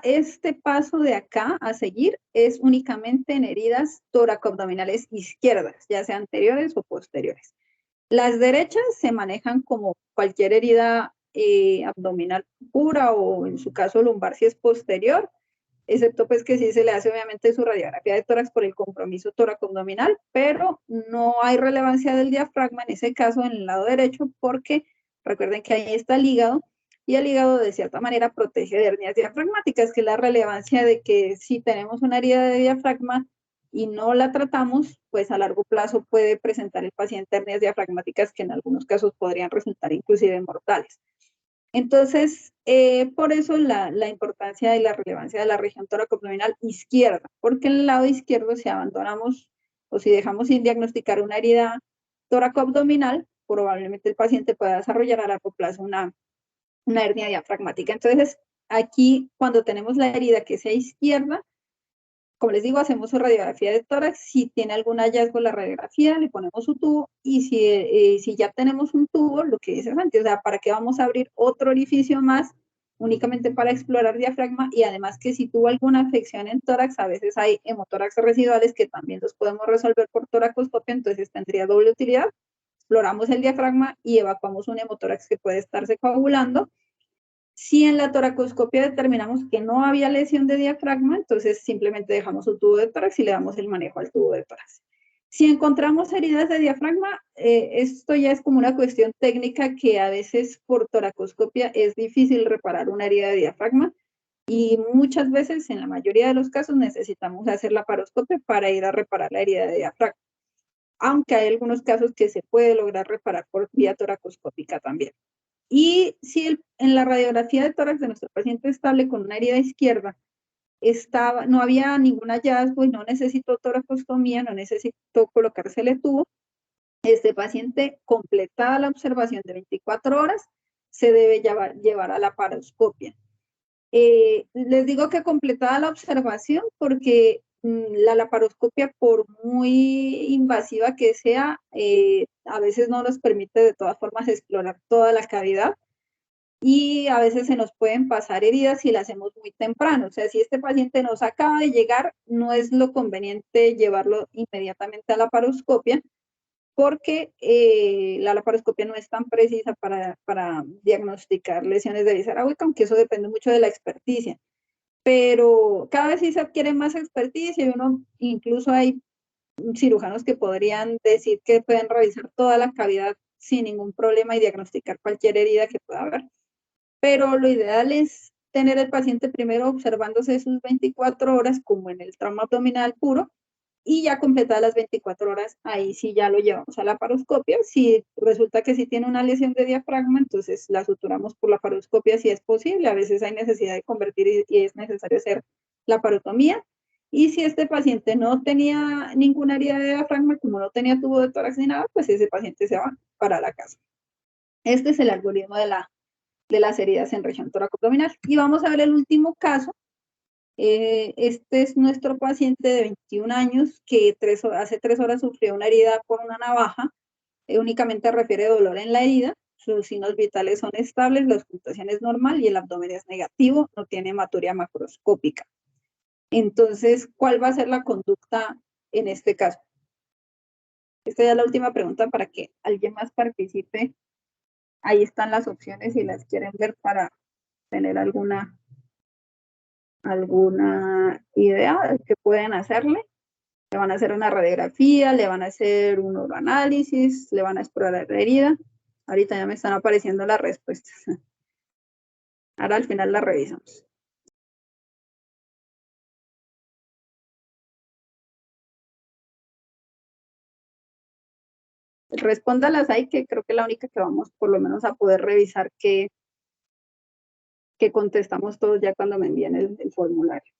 este paso de acá a seguir es únicamente en heridas toracoabdominales izquierdas, ya sea anteriores o posteriores. Las derechas se manejan como cualquier herida abdominal pura o en su caso lumbar si es posterior, excepto pues que sí se le hace obviamente su radiografía de tórax por el compromiso toracoabdominal, pero no hay relevancia del diafragma en ese caso en el lado derecho porque recuerden que ahí está el hígado y el hígado de cierta manera protege de hernias diafragmáticas, que es la relevancia de que si tenemos una herida de diafragma y no la tratamos, pues a largo plazo puede presentar el paciente hernias diafragmáticas que en algunos casos podrían resultar inclusive mortales. Entonces, por eso la importancia y la relevancia de la región toracoabdominal izquierda, porque en el lado izquierdo si abandonamos o si dejamos sin diagnosticar una herida toracoabdominal, probablemente el paciente pueda desarrollar a largo plazo una hernia diafragmática. Entonces, aquí cuando tenemos la herida que sea izquierda, como les digo, hacemos su radiografía de tórax. Si tiene algún hallazgo en la radiografía, le ponemos su tubo. Y si ya tenemos un tubo, lo que dice Santi, o sea, ¿para qué vamos a abrir otro orificio más únicamente para explorar diafragma? Y además que si tuvo alguna afección en tórax, a veces hay hemotórax residuales que también los podemos resolver por toracoscopia, entonces tendría doble utilidad. Exploramos el diafragma y evacuamos un hemotórax que puede estarse coagulando. Si en la toracoscopia determinamos que no había lesión de diafragma, entonces simplemente dejamos su tubo de tórax y le damos el manejo al tubo de tórax. Si encontramos heridas de diafragma, esto ya es como una cuestión técnica que a veces por toracoscopia es difícil reparar una herida de diafragma y muchas veces, en la mayoría de los casos, necesitamos hacer la laparoscopia para ir a reparar la herida de diafragma. Aunque hay algunos casos que se puede lograr reparar por vía toracoscópica también. Y si en la radiografía de tórax de nuestro paciente estable con una herida izquierda no había ningún hallazgo y no necesitó toracostomía, no necesitó colocársele tubo, este paciente, completada la observación de 24 horas, se debe llevar a la laparoscopia. Les digo que completada la observación porque la laparoscopia, por muy invasiva que sea, a veces no nos permite de todas formas explorar toda la cavidad y a veces se nos pueden pasar heridas si la hacemos muy temprano. O sea, si este paciente nos acaba de llegar, no es lo conveniente llevarlo inmediatamente a la laparoscopia porque la laparoscopia no es tan precisa para diagnosticar lesiones de víscera aguda, aunque eso depende mucho de la experticia. Pero cada vez sí se adquiere más experticia y incluso hay cirujanos que podrían decir que pueden revisar toda la cavidad sin ningún problema y diagnosticar cualquier herida que pueda haber. Pero lo ideal es tener al paciente primero observándose sus 24 horas como en el trauma abdominal puro, y ya completadas las 24 horas, ahí sí ya lo llevamos a la laparoscopia. Si resulta que sí tiene una lesión de diafragma, entonces la suturamos por la laparoscopia si es posible. A veces hay necesidad de convertir y es necesario hacer laparotomía. Y si este paciente no tenía ninguna herida de diafragma, como no tenía tubo de tórax ni nada, pues ese paciente se va para la casa. Este es el algoritmo de las heridas en región toracoabdominal. Y vamos a ver el último caso. Este es nuestro paciente de 21 años que hace 3 horas sufrió una herida por una navaja. Únicamente refiere dolor en la herida. Sus signos vitales son estables, la auscultación es normal y el abdomen es negativo, no tiene hematuria macroscópica. Entonces, ¿cuál va a ser la conducta en este caso? Esta ya es la última pregunta para que alguien más participe. Ahí están las opciones si las quieren ver para tener alguna idea de qué pueden hacerle. Le van a hacer una radiografía, le van a hacer un uroanálisis, le van a explorar la herida. Ahorita ya me están apareciendo las respuestas. Ahora al final las revisamos. Respóndalas ahí, que creo que es la única que vamos por lo menos a poder revisar que contestamos todos ya cuando me envíen el formulario.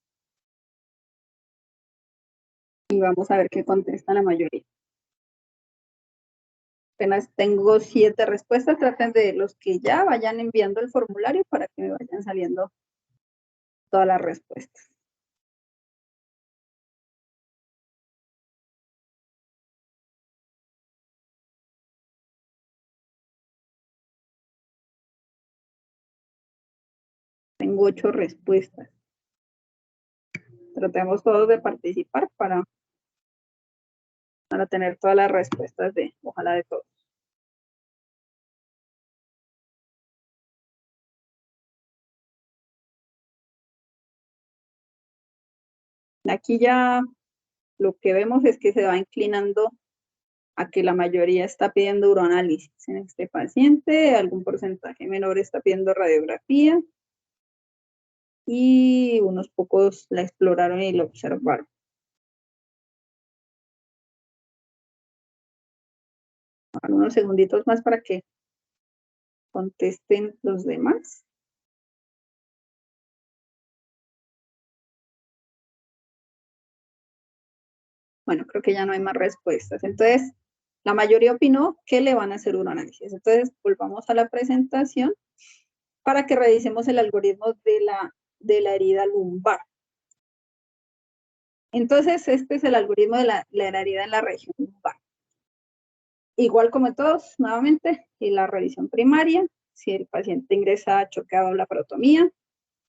Y vamos a ver qué contesta la mayoría. Apenas tengo 7 respuestas, traten de los que ya vayan enviando el formulario para que me vayan saliendo todas las respuestas. Tengo 8 respuestas. Tratemos todos de participar para tener todas las respuestas ojalá de todos. Aquí ya lo que vemos es que se va inclinando a que la mayoría está pidiendo uroanálisis en este paciente, algún porcentaje menor está pidiendo radiografía y unos pocos la exploraron y la observaron. Unos segunditos más para que contesten los demás. Bueno, creo que ya no hay más respuestas. Entonces, la mayoría opinó que le van a hacer uroanálisis. Entonces, volvamos a la presentación para que revisemos el algoritmo de la herida lumbar. Entonces, este es el algoritmo de la herida en la región lumbar. Igual como todos, nuevamente, y la revisión primaria, si el paciente ingresa choqueado a la laparotomía,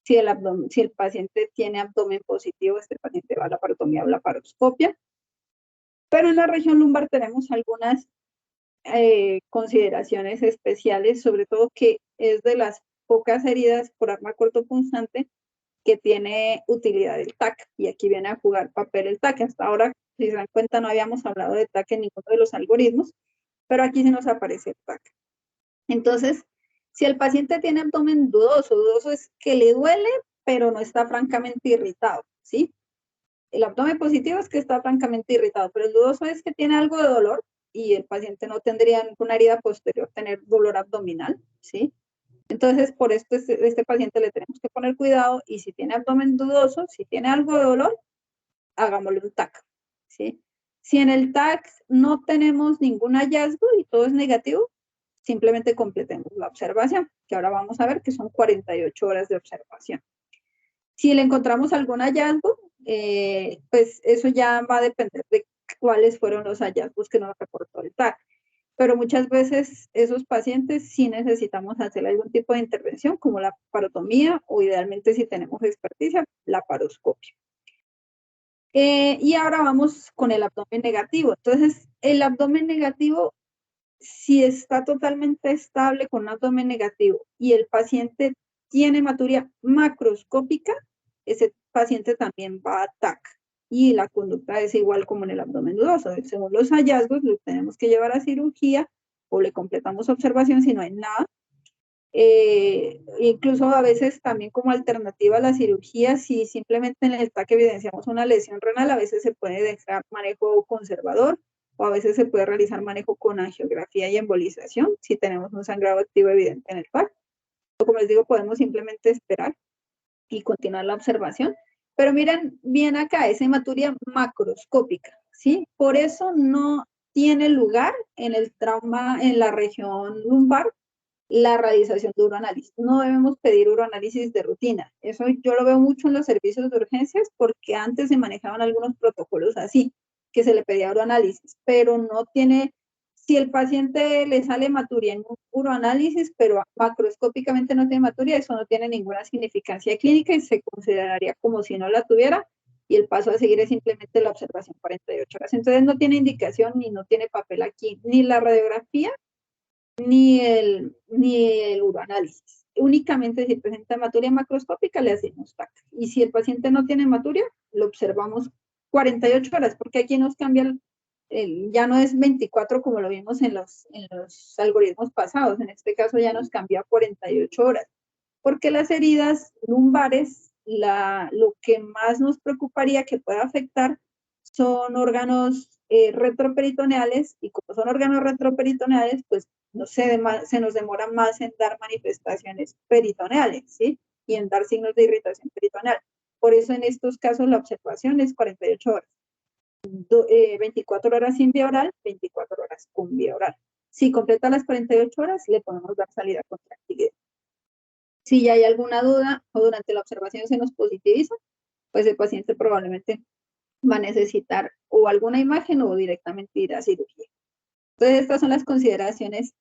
si el paciente tiene abdomen positivo, este paciente va a la laparotomía o la laparoscopia. Pero en la región lumbar tenemos algunas consideraciones especiales, sobre todo que es de las pocas heridas por arma cortopunzante que tiene utilidad el TAC, y aquí viene a jugar papel el TAC. Hasta ahora, si se dan cuenta, no habíamos hablado de TAC en ninguno de los algoritmos, pero aquí sí nos aparece el TAC. Entonces, si el paciente tiene abdomen dudoso es que le duele, pero no está francamente irritado, ¿sí? El abdomen positivo es que está francamente irritado, pero el dudoso es que tiene algo de dolor y el paciente no tendría ninguna herida posterior tener dolor abdominal, ¿sí? Entonces, por esto este paciente le tenemos que poner cuidado, y si tiene abdomen dudoso, si tiene algo de dolor, hagámosle un TAC, ¿sí? Si en el TAC no tenemos ningún hallazgo y todo es negativo, simplemente completemos la observación, que ahora vamos a ver que son 48 horas de observación. Si le encontramos algún hallazgo, pues eso ya va a depender de cuáles fueron los hallazgos que nos reportó el TAC. Pero muchas veces esos pacientes sí necesitamos hacer algún tipo de intervención, como la laparotomía, o idealmente, si tenemos experticia, la laparoscopia. Y ahora vamos con el abdomen negativo. Entonces, el abdomen negativo, si está totalmente estable con un abdomen negativo y el paciente tiene hematuria macroscópica, ese paciente también va a TAC. Y la conducta es igual como en el abdomen dudoso. Según los hallazgos, lo tenemos que llevar a cirugía o le completamos observación si no hay nada. Incluso a veces también como alternativa a la cirugía, si simplemente en el TAC evidenciamos una lesión renal, a veces se puede dejar manejo conservador o a veces se puede realizar manejo con angiografía y embolización si tenemos un sangrado activo evidente en el TAC. O como les digo, podemos simplemente esperar y continuar la observación. Pero miren bien acá, es hematuria macroscópica, ¿sí? Por eso no tiene lugar en el trauma en la región lumbar la realización de uroanálisis. No debemos pedir uroanálisis de rutina. Eso yo lo veo mucho en los servicios de urgencias porque antes se manejaban algunos protocolos así, que se le pedía uroanálisis, pero no tiene, si el paciente le sale hematuria en un uroanálisis, pero macroscópicamente no tiene hematuria, eso no tiene ninguna significancia clínica y se consideraría como si no la tuviera y el paso a seguir es simplemente la observación 48 horas. Entonces no tiene indicación ni no tiene papel aquí, ni la radiografía ni el uroanálisis. Únicamente si presenta hematuria macroscópica le hacemos TAC. Y si el paciente no tiene hematuria, lo observamos 48 horas, porque aquí nos cambia, ya no es 24 como lo vimos en los algoritmos pasados, en este caso ya nos cambia a 48 horas, porque las heridas lumbares, lo que más nos preocuparía que pueda afectar son órganos retroperitoneales, y como son órganos retroperitoneales, pues no sé, se nos demora más en dar manifestaciones peritoneales, ¿sí? Y en dar signos de irritación peritoneal. Por eso en estos casos la observación es 48 horas. 24 horas sin vía oral, 24 horas con vía oral. Si completa las 48 horas, le podemos dar salida con tranquilidad. Si ya hay alguna duda o durante la observación se nos positiviza, pues el paciente probablemente va a necesitar o alguna imagen o directamente ir a cirugía. Entonces, estas son las consideraciones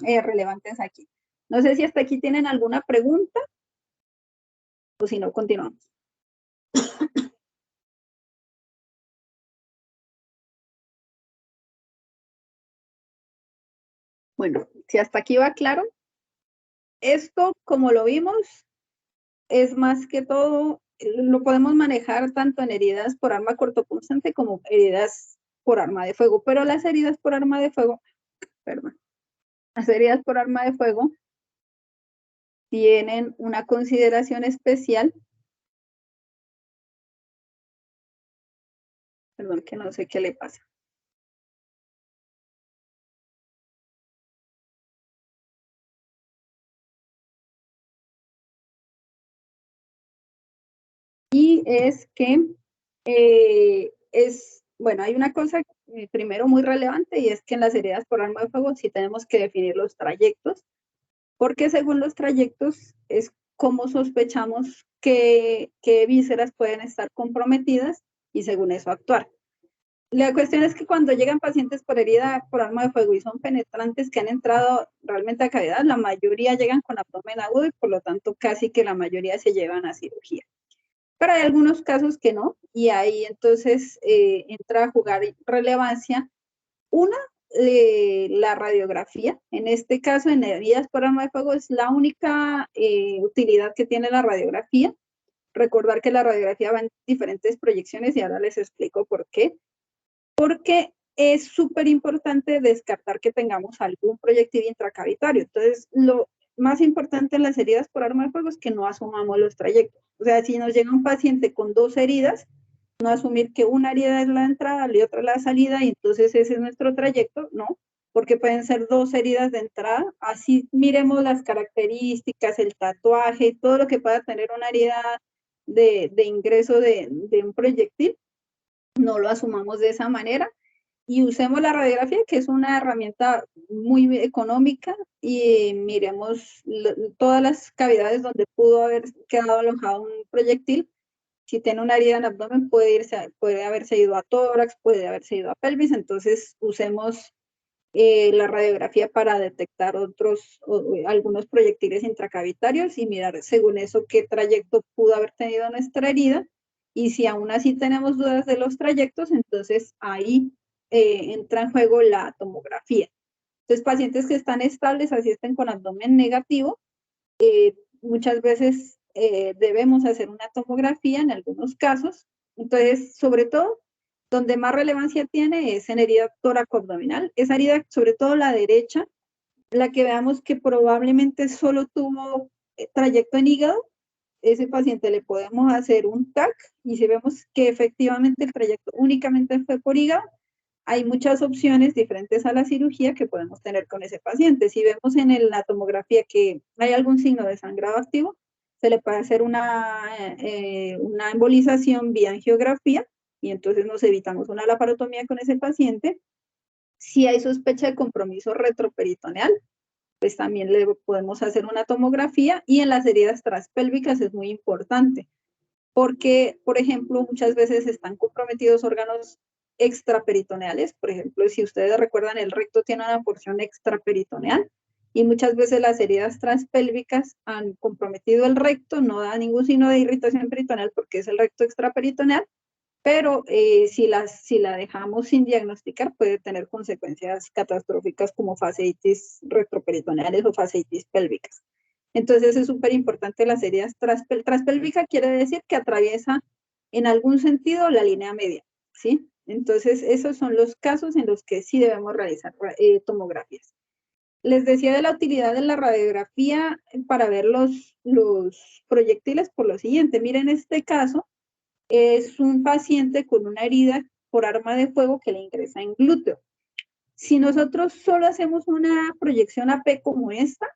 relevantes aquí. No sé si hasta aquí tienen alguna pregunta o si no, continuamos. Bueno, si hasta aquí va claro, esto, como lo vimos, es más que todo, lo podemos manejar tanto en heridas por arma cortopunzante como heridas por arma de fuego, pero las heridas por arma de fuego, perdón, las heridas por arma de fuego tienen una consideración especial. Perdón, que no sé qué le pasa. Y es que bueno, hay una cosa primero muy relevante y es que en las heridas por arma de fuego sí tenemos que definir los trayectos, porque según los trayectos es como sospechamos que vísceras pueden estar comprometidas y según eso actuar. La cuestión es que cuando llegan pacientes por herida por arma de fuego y son penetrantes que han entrado realmente a cavidad, la mayoría llegan con abdomen agudo y por lo tanto casi que la mayoría se llevan a cirugía. Pero hay algunos casos que no, y ahí entonces entra a jugar relevancia una, la radiografía. En este caso, en heridas por arma de fuego es la única utilidad que tiene la radiografía. Recordar que la radiografía va en diferentes proyecciones y ahora les explico por qué. Porque es súper importante descartar que tengamos algún proyectil intracavitario. Entonces, lo más importante en las heridas por arma de fuego es que no asumamos los trayectos. O sea, si nos llega un paciente con 2 heridas, no asumir que una herida es la entrada y otra la salida, y entonces ese es nuestro trayecto, no, porque pueden ser 2 heridas de entrada, así miremos las características, el tatuaje, todo lo que pueda tener una herida de ingreso de un proyectil, no lo asumamos de esa manera y usemos la radiografía, que es una herramienta muy económica, y miremos todas las cavidades donde pudo haber quedado alojado un proyectil. Si tiene una herida en el abdomen, puede haberse ido a tórax, puede haberse ido a pelvis, entonces usemos la radiografía para detectar algunos proyectiles intracavitarios y mirar según eso qué trayecto pudo haber tenido nuestra herida Y si aún así tenemos dudas de los trayectos, entonces ahí entra en juego la tomografía. Entonces, pacientes que están estables, así estén con abdomen negativo, muchas veces debemos hacer una tomografía en algunos casos. Entonces, sobre todo, donde más relevancia tiene es en herida tóraco-abdominal. Esa herida, sobre todo la derecha, la que veamos que probablemente solo tuvo trayecto en hígado, ese paciente le podemos hacer un TAC y si vemos que efectivamente el trayecto únicamente fue por hígado, hay muchas opciones diferentes a la cirugía que podemos tener con ese paciente. Si vemos en la tomografía que hay algún signo de sangrado activo, se le puede hacer una embolización vía angiografía y entonces nos evitamos una laparotomía con ese paciente. Si hay sospecha de compromiso retroperitoneal, pues también le podemos hacer una tomografía y en las heridas transpélvicas es muy importante porque, por ejemplo, muchas veces están comprometidos órganos extraperitoneales. Por ejemplo, si ustedes recuerdan, el recto tiene una porción extraperitoneal y muchas veces las heridas transpélvicas han comprometido el recto, no da ningún signo de irritación peritoneal porque es el recto extraperitoneal, pero si la dejamos sin diagnosticar puede tener consecuencias catastróficas como fasciitis retroperitoneales o fasciitis pélvicas. Entonces es súper importante las heridas transpélvica, quiere decir que atraviesa en algún sentido la línea media, ¿sí? Entonces esos son los casos en los que sí debemos realizar tomografías. Les decía de la utilidad de la radiografía para ver los proyectiles por lo siguiente. Miren este caso, es un paciente con una herida por arma de fuego que le ingresa en glúteo. Si nosotros solo hacemos una proyección AP como esta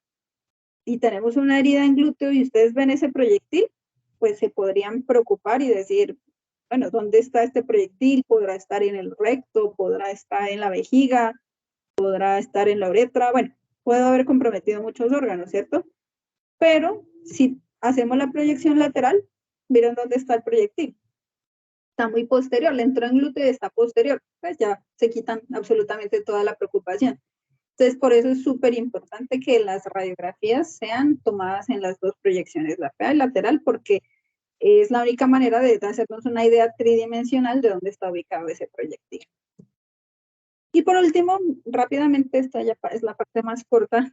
y tenemos una herida en glúteo y ustedes ven ese proyectil, pues se podrían preocupar y decir, bueno, ¿dónde está este proyectil? ¿Podrá estar en el recto? ¿Podrá estar en la vejiga? ¿Podrá estar en la uretra? Bueno, puede haber comprometido muchos órganos, ¿cierto? Pero si hacemos la proyección lateral, miren dónde está el proyectil. Está muy posterior, le entró en glúteo y está posterior, pues ya se quitan absolutamente toda la preocupación. Entonces, por eso es súper importante que las radiografías sean tomadas en las dos proyecciones, la PA y lateral, porque es la única manera de hacernos una idea tridimensional de dónde está ubicado ese proyectil. Y por último, rápidamente, esta ya es la parte más corta,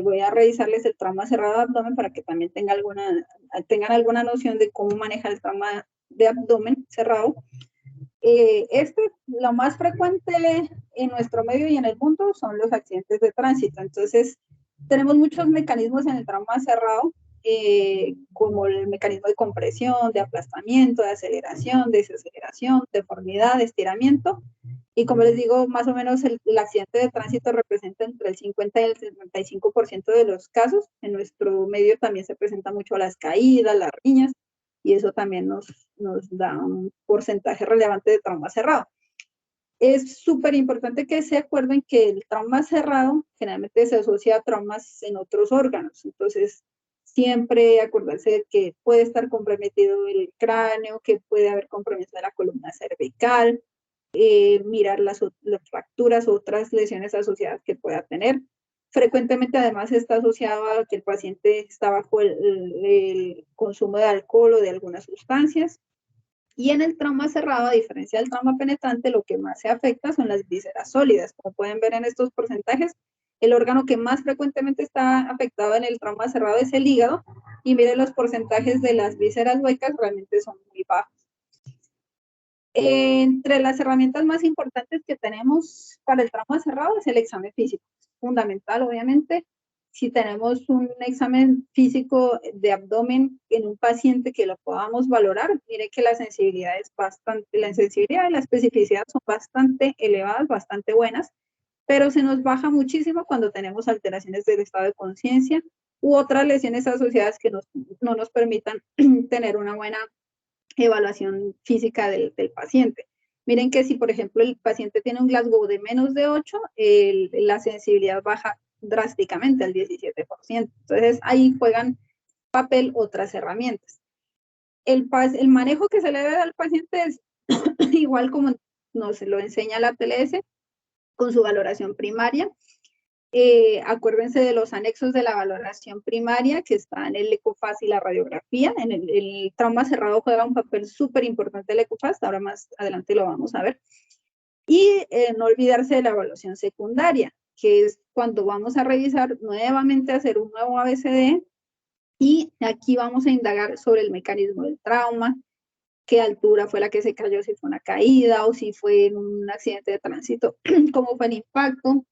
voy a revisarles el trauma cerrado de abdomen para que también tengan alguna noción de cómo manejar el trauma de abdomen cerrado. Lo más frecuente en nuestro medio y en el mundo son los accidentes de tránsito. Entonces, tenemos muchos mecanismos en el trauma cerrado, como el mecanismo de compresión, de aplastamiento, de aceleración, desaceleración, deformidad, de estiramiento. Y como les digo, más o menos el accidente de tránsito representa entre el 50 y el 75% de los casos. En nuestro medio también se presenta mucho las caídas, las riñas, y eso también nos da un porcentaje relevante de trauma cerrado. Es súper importante que se acuerden que el trauma cerrado generalmente se asocia a traumas en otros órganos. Entonces, siempre acordarse de que puede estar comprometido el cráneo, que puede haber compromiso de la columna cervical, mirar las fracturas o otras lesiones asociadas que pueda tener. Frecuentemente además está asociado a que el paciente está bajo el consumo de alcohol o de algunas sustancias. Y en el trauma cerrado, a diferencia del trauma penetrante, lo que más se afecta son las vísceras sólidas. Como pueden ver en estos porcentajes, el órgano que más frecuentemente está afectado en el trauma cerrado es el hígado. Y miren los porcentajes de las vísceras huecas, realmente son muy bajos. Entre las herramientas más importantes que tenemos para el trauma cerrado es el examen físico. Es fundamental, obviamente. Si tenemos un examen físico de abdomen en un paciente que lo podamos valorar, mire que la sensibilidad y la especificidad son bastante elevadas, bastante buenas, pero se nos baja muchísimo cuando tenemos alteraciones del estado de conciencia u otras lesiones asociadas que no nos permitan tener una buena evaluación física del paciente. Miren que si, por ejemplo, el paciente tiene un Glasgow de menos de 8, la sensibilidad baja drásticamente al 17%. Entonces, ahí juegan papel otras herramientas. El manejo que se le debe al paciente es igual como nos lo enseña la TLS, con su valoración primaria. Acuérdense de los anexos de la valoración primaria que está en el ECOFAS y la radiografía. En el trauma cerrado juega un papel súper importante el ECOFAS, ahora más adelante lo vamos a ver. Y no olvidarse de la evaluación secundaria, que es cuando vamos a revisar nuevamente, hacer un nuevo ABCD, y aquí vamos a indagar sobre el mecanismo del trauma, qué altura fue la que se cayó, si fue una caída o si fue en un accidente de tránsito, cómo fue el impacto,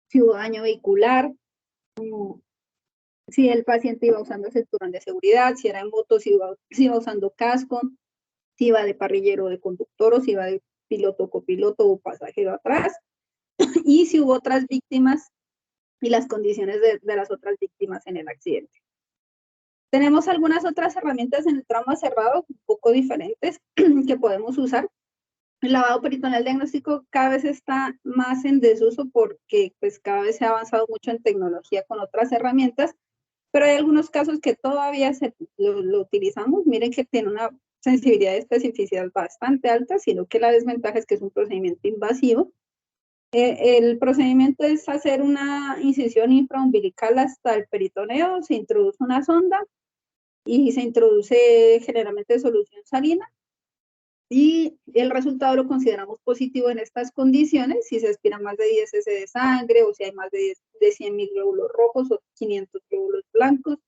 si hubo daño vehicular, si el paciente iba usando el cinturón de seguridad, si era en moto, si iba usando casco, si iba de parrillero o de conductor, o si iba de piloto, copiloto o pasajero atrás, y si hubo otras víctimas y las condiciones de las otras víctimas en el accidente. Tenemos algunas otras herramientas en el trauma cerrado, un poco diferentes, que podemos usar. El lavado peritoneal diagnóstico cada vez está más en desuso porque pues, cada vez se ha avanzado mucho en tecnología con otras herramientas, pero hay algunos casos que todavía lo utilizamos. Miren que tiene una sensibilidad y especificidad bastante alta, sino que la desventaja es que es un procedimiento invasivo. El procedimiento es hacer una incisión infraumbilical hasta el peritoneo, se introduce una sonda y se introduce generalmente solución salina, y el resultado lo consideramos positivo en estas condiciones, si se aspira más de 10 cc de sangre, o si hay más de 100.000 glóbulos rojos o 500 glóbulos blancos,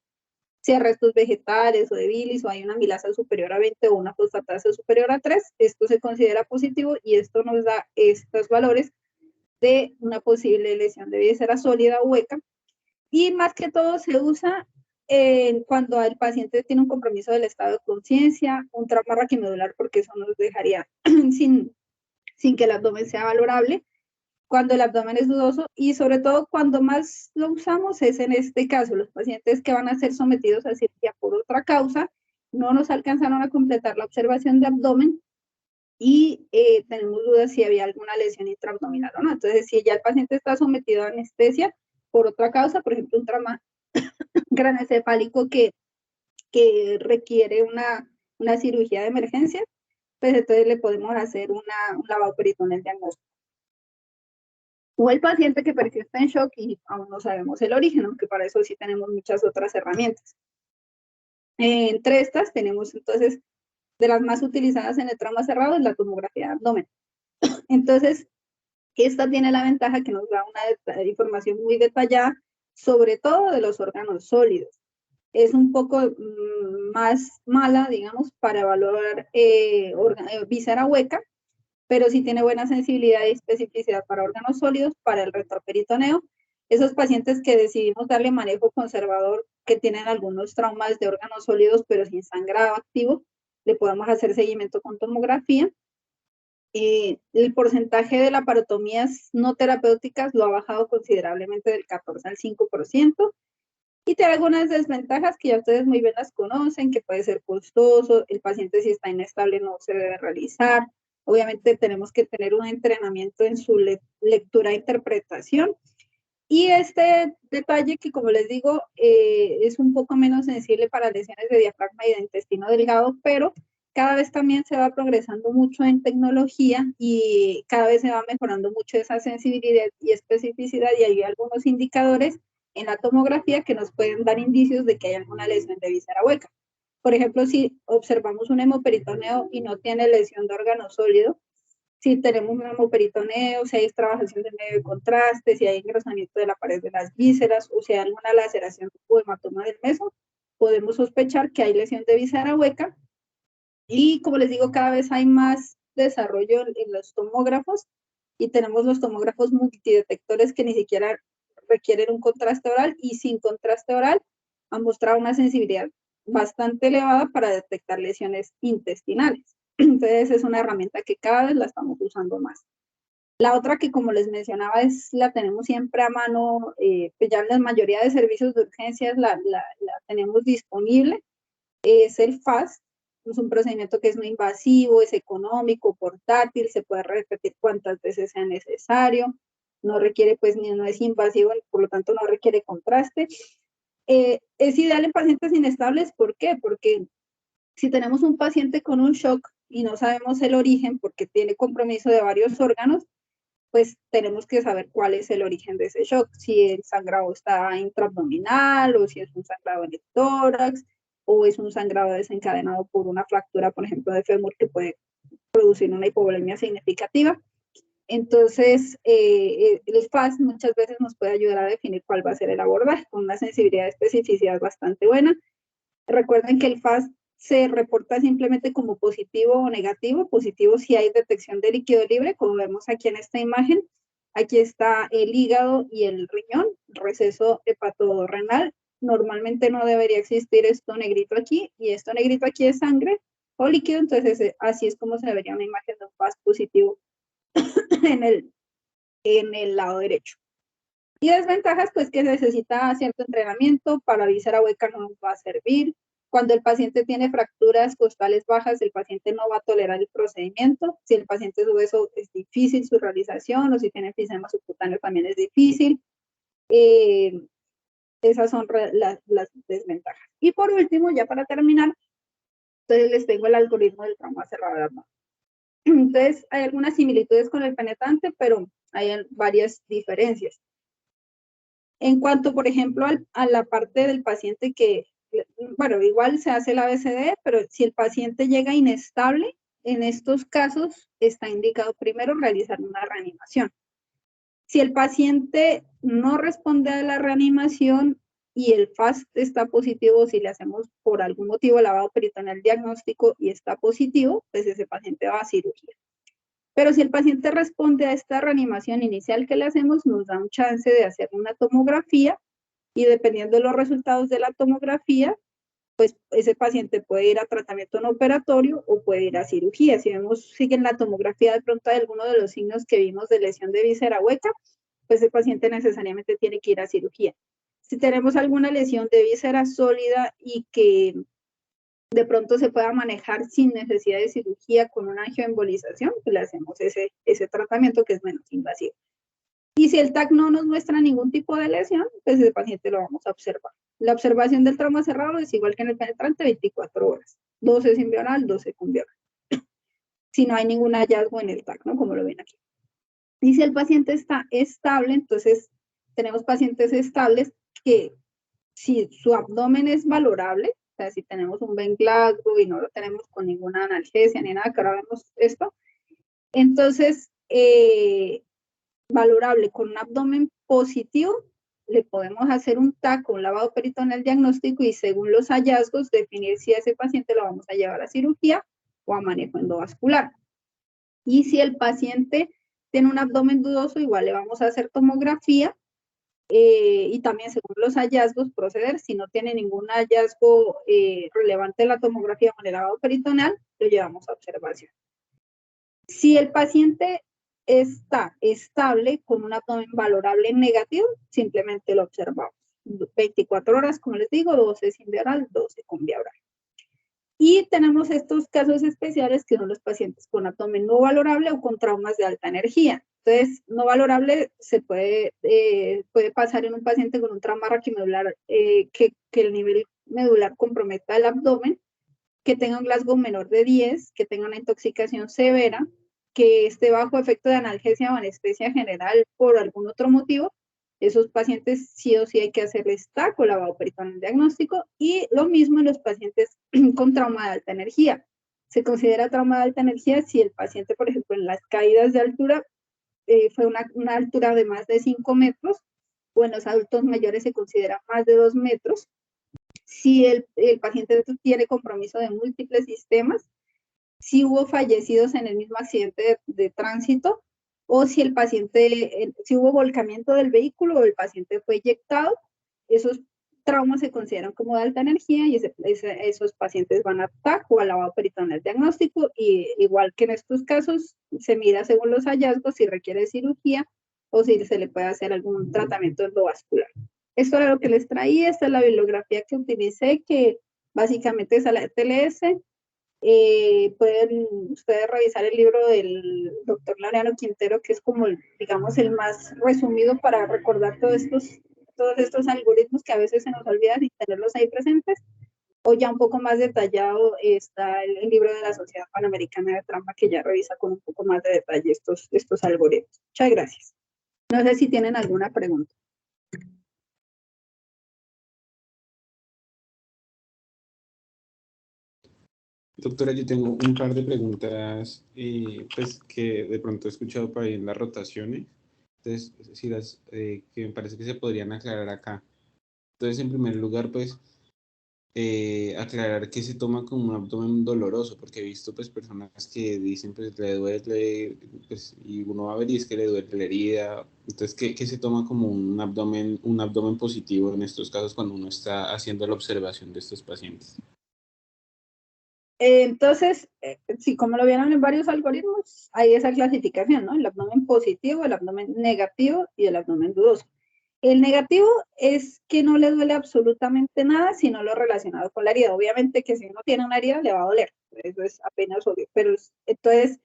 si hay restos vegetales o de bilis, o hay una amilasa superior a 20 o una fosfatasa superior a 3, esto se considera positivo y esto nos da estos valores de una posible lesión de víscera sólida o hueca, y más que todo se usa cuando el paciente tiene un compromiso del estado de conciencia, un trauma raquimedular, porque eso nos dejaría sin que el abdomen sea valorable, cuando el abdomen es dudoso, y sobre todo cuando más lo usamos es en este caso, los pacientes que van a ser sometidos a cirugía por otra causa, no nos alcanzaron a completar la observación de abdomen y tenemos dudas si había alguna lesión intraabdominal o no. Entonces, si ya el paciente está sometido a anestesia por otra causa, por ejemplo, un trauma craneoencefálico que requiere una cirugía de emergencia, pues entonces le podemos hacer un lavado peritoneal diagnóstico. O el paciente que persiste en shock y aún no sabemos el origen, aunque para eso sí tenemos muchas otras herramientas. Entre estas tenemos entonces, de las más utilizadas en el trauma cerrado, es la tomografía de abdomen. Entonces, esta tiene la ventaja que nos da una información muy detallada, sobre todo de los órganos sólidos. Es un poco más mala, digamos, para evaluar víscera hueca, pero sí tiene buena sensibilidad y especificidad para órganos sólidos, para el retroperitoneo. Esos pacientes que decidimos darle manejo conservador, que tienen algunos traumas de órganos sólidos, pero sin sangrado activo, le podemos hacer seguimiento con tomografía. El porcentaje de laparotomías no terapéuticas lo ha bajado considerablemente del 14 al 5%, y tiene algunas desventajas que ya ustedes muy bien las conocen, que puede ser costoso, el paciente si está inestable no se debe realizar, obviamente tenemos que tener un entrenamiento en su lectura e interpretación, y este detalle que, como les digo, es un poco menos sensible para lesiones de diafragma y de intestino delgado, pero cada vez también se va progresando mucho en tecnología y cada vez se va mejorando mucho esa sensibilidad y especificidad, y hay algunos indicadores en la tomografía que nos pueden dar indicios de que hay alguna lesión de víscera hueca. Por ejemplo, si observamos un hemoperitoneo y no tiene lesión de órgano sólido, si tenemos un hemoperitoneo, si hay extravasación del medio de contraste, si hay engrosamiento de la pared de las vísceras, o si hay alguna laceración o hematoma del meso, podemos sospechar que hay lesión de víscera hueca. Y como les digo, cada vez hay más desarrollo en los tomógrafos, y tenemos los tomógrafos multidetectores que ni siquiera requieren un contraste oral, y sin contraste oral han mostrado una sensibilidad bastante elevada para detectar lesiones intestinales. Entonces es una herramienta que cada vez la estamos usando más. La otra que, como les mencionaba, la tenemos siempre a mano, pues ya en la mayoría de servicios de urgencias la tenemos disponible, es el FAST. Es un procedimiento que es no invasivo, es económico, portátil, se puede repetir cuantas veces sea necesario, no requiere, pues, no es invasivo, por lo tanto no requiere contraste. Es ideal en pacientes inestables, ¿por qué? Porque si tenemos un paciente con un shock y no sabemos el origen porque tiene compromiso de varios órganos, pues tenemos que saber cuál es el origen de ese shock, si el sangrado está intraabdominal o si es un sangrado en el tórax o es un sangrado desencadenado por una fractura, por ejemplo, de fémur que puede producir una hipovolemia significativa. Entonces, el FAST muchas veces nos puede ayudar a definir cuál va a ser el abordaje con una sensibilidad de especificidad bastante buena. Recuerden que el FAST se reporta simplemente como positivo o negativo. Positivo si hay detección de líquido libre, como vemos aquí en esta imagen. Aquí está el hígado y el riñón, receso hepatorenal. Normalmente no debería existir esto negrito aquí, y esto negrito aquí es sangre o líquido, entonces así es como se vería una imagen de un FAST positivo en el lado derecho. Y desventajas, pues que necesita cierto entrenamiento, para víscera hueca no nos va a servir. Cuando el paciente tiene fracturas costales bajas, el paciente no va a tolerar el procedimiento. Si el paciente es obeso, es difícil su realización, o si tiene enfisema subcutáneo también es difícil. Esas son las desventajas. Y por último, ya para terminar, entonces les tengo el algoritmo del trauma cerrado. Entonces, hay algunas similitudes con el penetrante, pero hay varias diferencias. En cuanto, por ejemplo, a la parte del paciente que, bueno, igual se hace el ABCD, pero si el paciente llega inestable, en estos casos está indicado primero realizar una reanimación. Si el paciente no responde a la reanimación y el FAST está positivo, si le hacemos por algún motivo lavado peritoneal diagnóstico y está positivo, pues ese paciente va a cirugía. Pero si el paciente responde a esta reanimación inicial que le hacemos, nos da un chance de hacer una tomografía, y dependiendo de los resultados de la tomografía, pues ese paciente puede ir a tratamiento no operatorio o puede ir a cirugía. Si vemos, sigue en la tomografía de pronto hay alguno de los signos que vimos de lesión de víscera hueca, pues el paciente necesariamente tiene que ir a cirugía. Si tenemos alguna lesión de víscera sólida y que de pronto se pueda manejar sin necesidad de cirugía con una angioembolización, pues le hacemos ese tratamiento que es menos invasivo. Y si el TAC no nos muestra ningún tipo de lesión, pues el paciente lo vamos a observar. La observación del trauma cerrado es igual que en el penetrante, 24 horas. 12 sin bioral, 12 con bioral. Si no hay ningún hallazgo en el TAC, ¿no? Como lo ven aquí. Y si el paciente está estable, entonces tenemos pacientes estables que si su abdomen es valorable, o sea, si tenemos un Ben Glasgow y no lo tenemos con ninguna analgesia ni nada, que ahora vemos esto, entonces valorable con un abdomen positivo, le podemos hacer un TAC, un lavado peritoneal diagnóstico, y según los hallazgos definir si a ese paciente lo vamos a llevar a cirugía o a manejo endovascular. Y si el paciente tiene un abdomen dudoso, igual le vamos a hacer tomografía, y también según los hallazgos proceder. Si no tiene ningún hallazgo relevante en la tomografía o en el lavado peritoneal, lo llevamos a observación. Si el paciente está estable con un abdomen valorable negativo, simplemente lo observamos. 24 horas, como les digo, 12 sin bioral, 12 con bioral. Y tenemos estos casos especiales que son los pacientes con abdomen no valorable o con traumas de alta energía. Entonces, no valorable se puede pasar en un paciente con un trauma raquimedular, que el nivel medular comprometa el abdomen, que tenga un Glasgow menor de 10, que tenga una intoxicación severa, que esté bajo efecto de analgesia o anestesia general por algún otro motivo. Esos pacientes sí o sí hay que hacerles TAC o lavado peritoneal diagnóstico, y lo mismo en los pacientes con trauma de alta energía. Se considera trauma de alta energía si el paciente, por ejemplo, en las caídas de altura fue una altura de más de 5 metros, o en los adultos mayores se considera más de 2 metros. Si el paciente tiene compromiso de múltiples sistemas, si hubo fallecidos en el mismo accidente de tránsito, o si el paciente, si hubo volcamiento del vehículo o el paciente fue eyectado, esos traumas se consideran como de alta energía, y esos pacientes van a TAC o al lavado peritoneal diagnóstico, y igual que en estos casos, se mira según los hallazgos si requiere cirugía o si se le puede hacer algún tratamiento endovascular. Esto era lo que les traía. Esta es la bibliografía que utilicé, que básicamente es a la TLS. Pueden ustedes revisar el libro del doctor Laureano Quintero, que es como, digamos, el más resumido para recordar todos estos algoritmos que a veces se nos olvidan y tenerlos ahí presentes. o ya un poco más detallado está el libro de la Sociedad Panamericana de Trauma, que ya revisa con un poco más de detalle estos algoritmos. Muchas gracias. No sé si tienen alguna pregunta. Doctora, yo tengo un par de preguntas pues, que de pronto he escuchado por ahí en las rotaciones. Entonces, si que me parece que se podrían aclarar acá. Entonces, en primer lugar, pues, aclarar que se toma como un abdomen doloroso, porque he visto pues personas que dicen pues le duele, pues, y uno va a ver y es que le duele la herida. Entonces, ¿qué se toma como un abdomen positivo en estos casos cuando uno está haciendo la observación de estos pacientes? Entonces, sí, como lo vieron en varios algoritmos, hay esa clasificación, ¿no? El abdomen positivo, el abdomen negativo y el abdomen dudoso. El negativo es que no le duele absolutamente nada, sino lo relacionado con la herida. Obviamente que si uno tiene una herida le va a doler, eso es apenas obvio, pero entonces,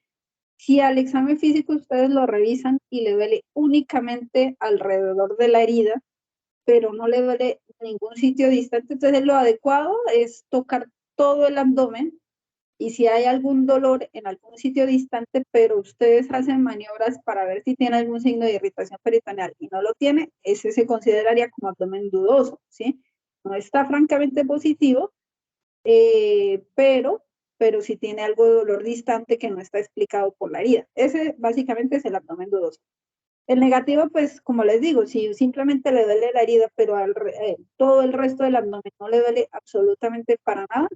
si al examen físico ustedes lo revisan y le duele únicamente alrededor de la herida, pero no le duele ningún sitio distante, entonces lo adecuado es tocar todo el abdomen, y si hay algún dolor en algún sitio distante, pero ustedes hacen maniobras para ver si tiene algún signo de irritación peritoneal y no lo tiene, ese se consideraría como abdomen dudoso, ¿sí? No está francamente positivo, pero sí tiene algo de dolor distante que no está explicado por la herida. Ese básicamente es el abdomen dudoso. El negativo, pues, como les digo, si simplemente le duele la herida, pero todo el resto del abdomen no le duele absolutamente para nada,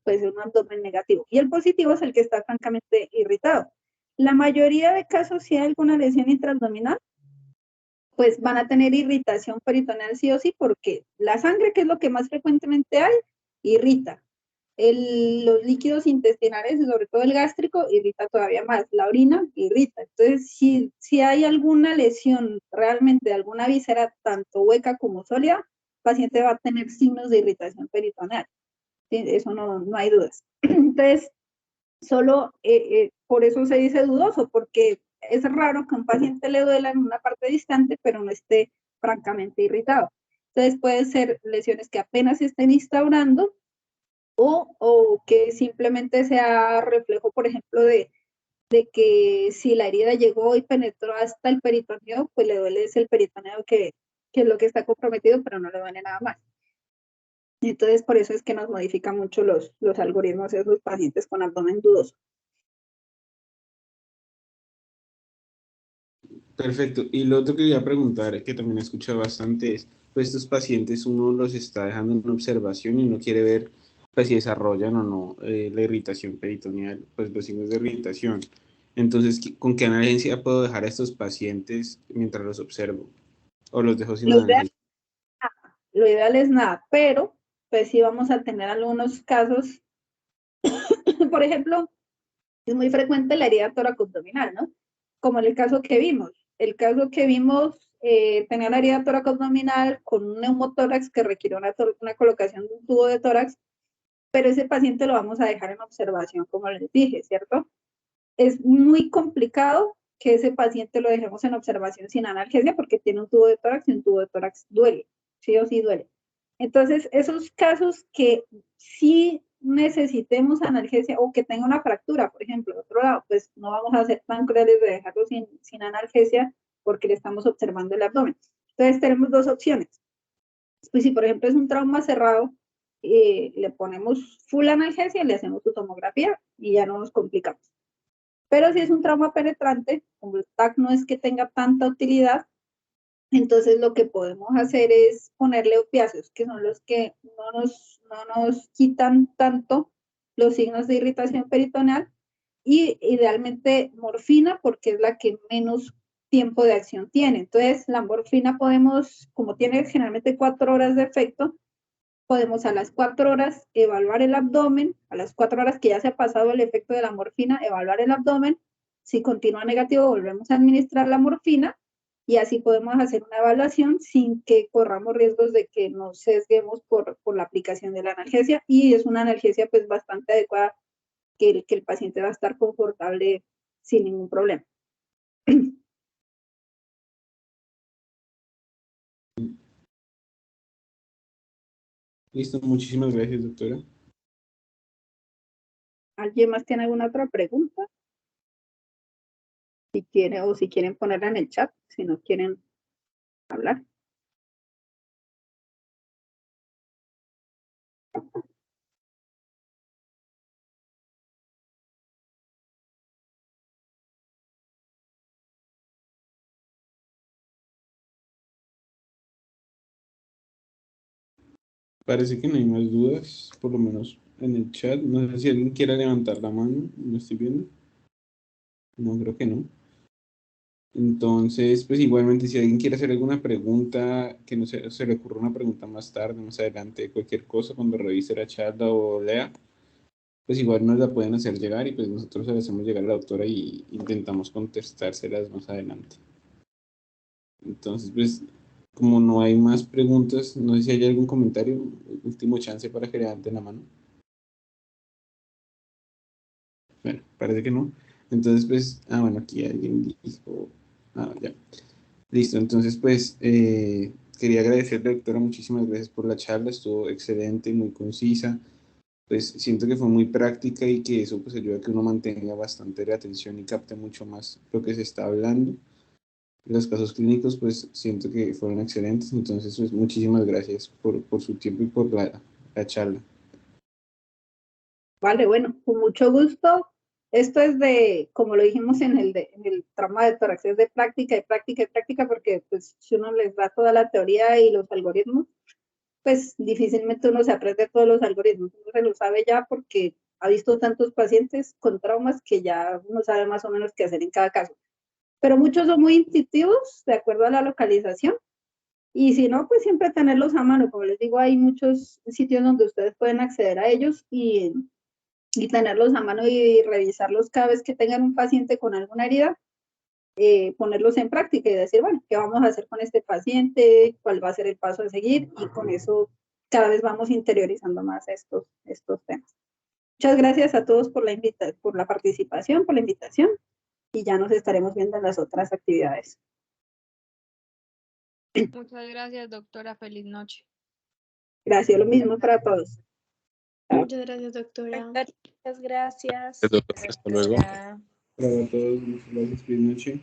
pues es un abdomen negativo. Y el positivo es el que está francamente irritado. La mayoría de casos, si hay alguna lesión intraabdominal, pues van a tener irritación peritoneal sí o sí, porque la sangre, que es lo que más frecuentemente hay, irrita. Los líquidos intestinales, sobre todo el gástrico, irrita todavía más. La orina irrita. Entonces, si hay alguna lesión realmente de alguna víscera, tanto hueca como sólida, el paciente va a tener signos de irritación peritoneal. ¿Sí? Eso no hay dudas. Entonces, solo por eso se dice dudoso, porque es raro que a un paciente le duela en una parte distante, pero no esté francamente irritado. Entonces, pueden ser lesiones que apenas se estén instaurando, o que simplemente sea reflejo, por ejemplo, de que si la herida llegó y penetró hasta el peritoneo, pues le duele es el peritoneo que es lo que está comprometido, pero no le duele nada más. Entonces, por eso es que nos modifica mucho los algoritmos de esos pacientes con abdomen dudoso. Perfecto. Y lo otro que quería preguntar, que también he escuchado bastante, es, pues estos pacientes uno los está dejando en observación y uno quiere ver pues, si desarrollan o no la irritación peritoneal, pues los signos de irritación. Entonces, ¿con qué analgesia puedo dejar a estos pacientes mientras los observo? ¿O los dejo sin Lo ideal, analgesia? lo ideal es nada, pero pues sí vamos a tener algunos casos, por ejemplo, es muy frecuente la herida toracoabdominal, ¿no? Como en el caso que vimos. El caso que vimos tenía una herida toracoabdominal con un neumotórax que requiere una colocación de un tubo de tórax, pero ese paciente lo vamos a dejar en observación, como les dije, ¿cierto? Es muy complicado que ese paciente lo dejemos en observación sin analgesia porque tiene un tubo de tórax y un tubo de tórax duele, sí o sí duele. Entonces, esos casos que sí necesitemos analgesia o que tenga una fractura, por ejemplo, de otro lado, pues no vamos a ser tan crueles de dejarlo sin analgesia porque le estamos observando el abdomen. Entonces, tenemos dos opciones. Pues si, por ejemplo, es un trauma cerrado, le ponemos full analgesia, le hacemos su tomografía y ya no nos complicamos. Pero si es un trauma penetrante, como el TAC no es que tenga tanta utilidad, entonces lo que podemos hacer es ponerle opiáceos, que son los que no nos quitan tanto los signos de irritación peritoneal, y idealmente morfina, porque es la que menos tiempo de acción tiene. Entonces, la morfina podemos, como tiene generalmente 4 horas de efecto, podemos a las 4 horas evaluar el abdomen, a las 4 horas que ya se ha pasado el efecto de la morfina, evaluar el abdomen. Si continúa negativo, volvemos a administrar la morfina y así podemos hacer una evaluación sin que corramos riesgos de que nos sesguemos por la aplicación de la analgesia, y es una analgesia pues bastante adecuada que el paciente va a estar confortable sin ningún problema. Listo, muchísimas gracias, doctora. ¿Alguien más tiene alguna otra pregunta? Si quieren ponerla en el chat, si no quieren hablar. Parece que no hay más dudas, por lo menos en el chat. No sé si alguien quiera levantar la mano, ¿lo estoy viendo? No, creo que no. Entonces, pues igualmente, si alguien quiere hacer alguna pregunta, que no se le ocurra una pregunta más tarde, más adelante, cualquier cosa, cuando revise la charla o lea, pues igual nos la pueden hacer llegar y pues nosotros se la hacemos llegar a la doctora y intentamos contestárselas más adelante. Entonces, pues, como no hay más preguntas, no sé si hay algún comentario, último chance para que levanten la mano. Bueno, parece que no. Entonces, pues, bueno, aquí alguien dijo, ya. Listo, entonces, pues, quería agradecerle, doctora, muchísimas gracias por la charla, estuvo excelente, muy concisa. Pues siento que fue muy práctica y que eso pues ayuda a que uno mantenga bastante la atención y capte mucho más lo que se está hablando. Los casos clínicos pues siento que fueron excelentes, entonces pues muchísimas gracias por su tiempo y por la charla. Vale, bueno, con mucho gusto. Esto es de, como lo dijimos en el trama de tórax, es de práctica y práctica y práctica, porque pues si uno les da toda la teoría y los algoritmos, pues difícilmente uno se aprende todos los algoritmos. Uno se lo sabe ya porque ha visto tantos pacientes con traumas que ya uno sabe más o menos qué hacer en cada caso. Pero muchos son muy intuitivos, de acuerdo a la localización. Y si no, pues siempre tenerlos a mano. Como les digo, hay muchos sitios donde ustedes pueden acceder a ellos y tenerlos a mano y revisarlos cada vez que tengan un paciente con alguna herida, ponerlos en práctica y decir, bueno, ¿qué vamos a hacer con este paciente? ¿Cuál va a ser el paso a seguir? Y con eso cada vez vamos interiorizando más estos temas. Muchas gracias a todos por la participación, por la invitación, y ya nos estaremos viendo en las otras actividades. Muchas gracias, doctora. Feliz noche. Gracias, lo mismo para todos. Muchas gracias, doctora. Muchas gracias. Hasta luego. Doctora. Para todos, muchas gracias, feliz noche.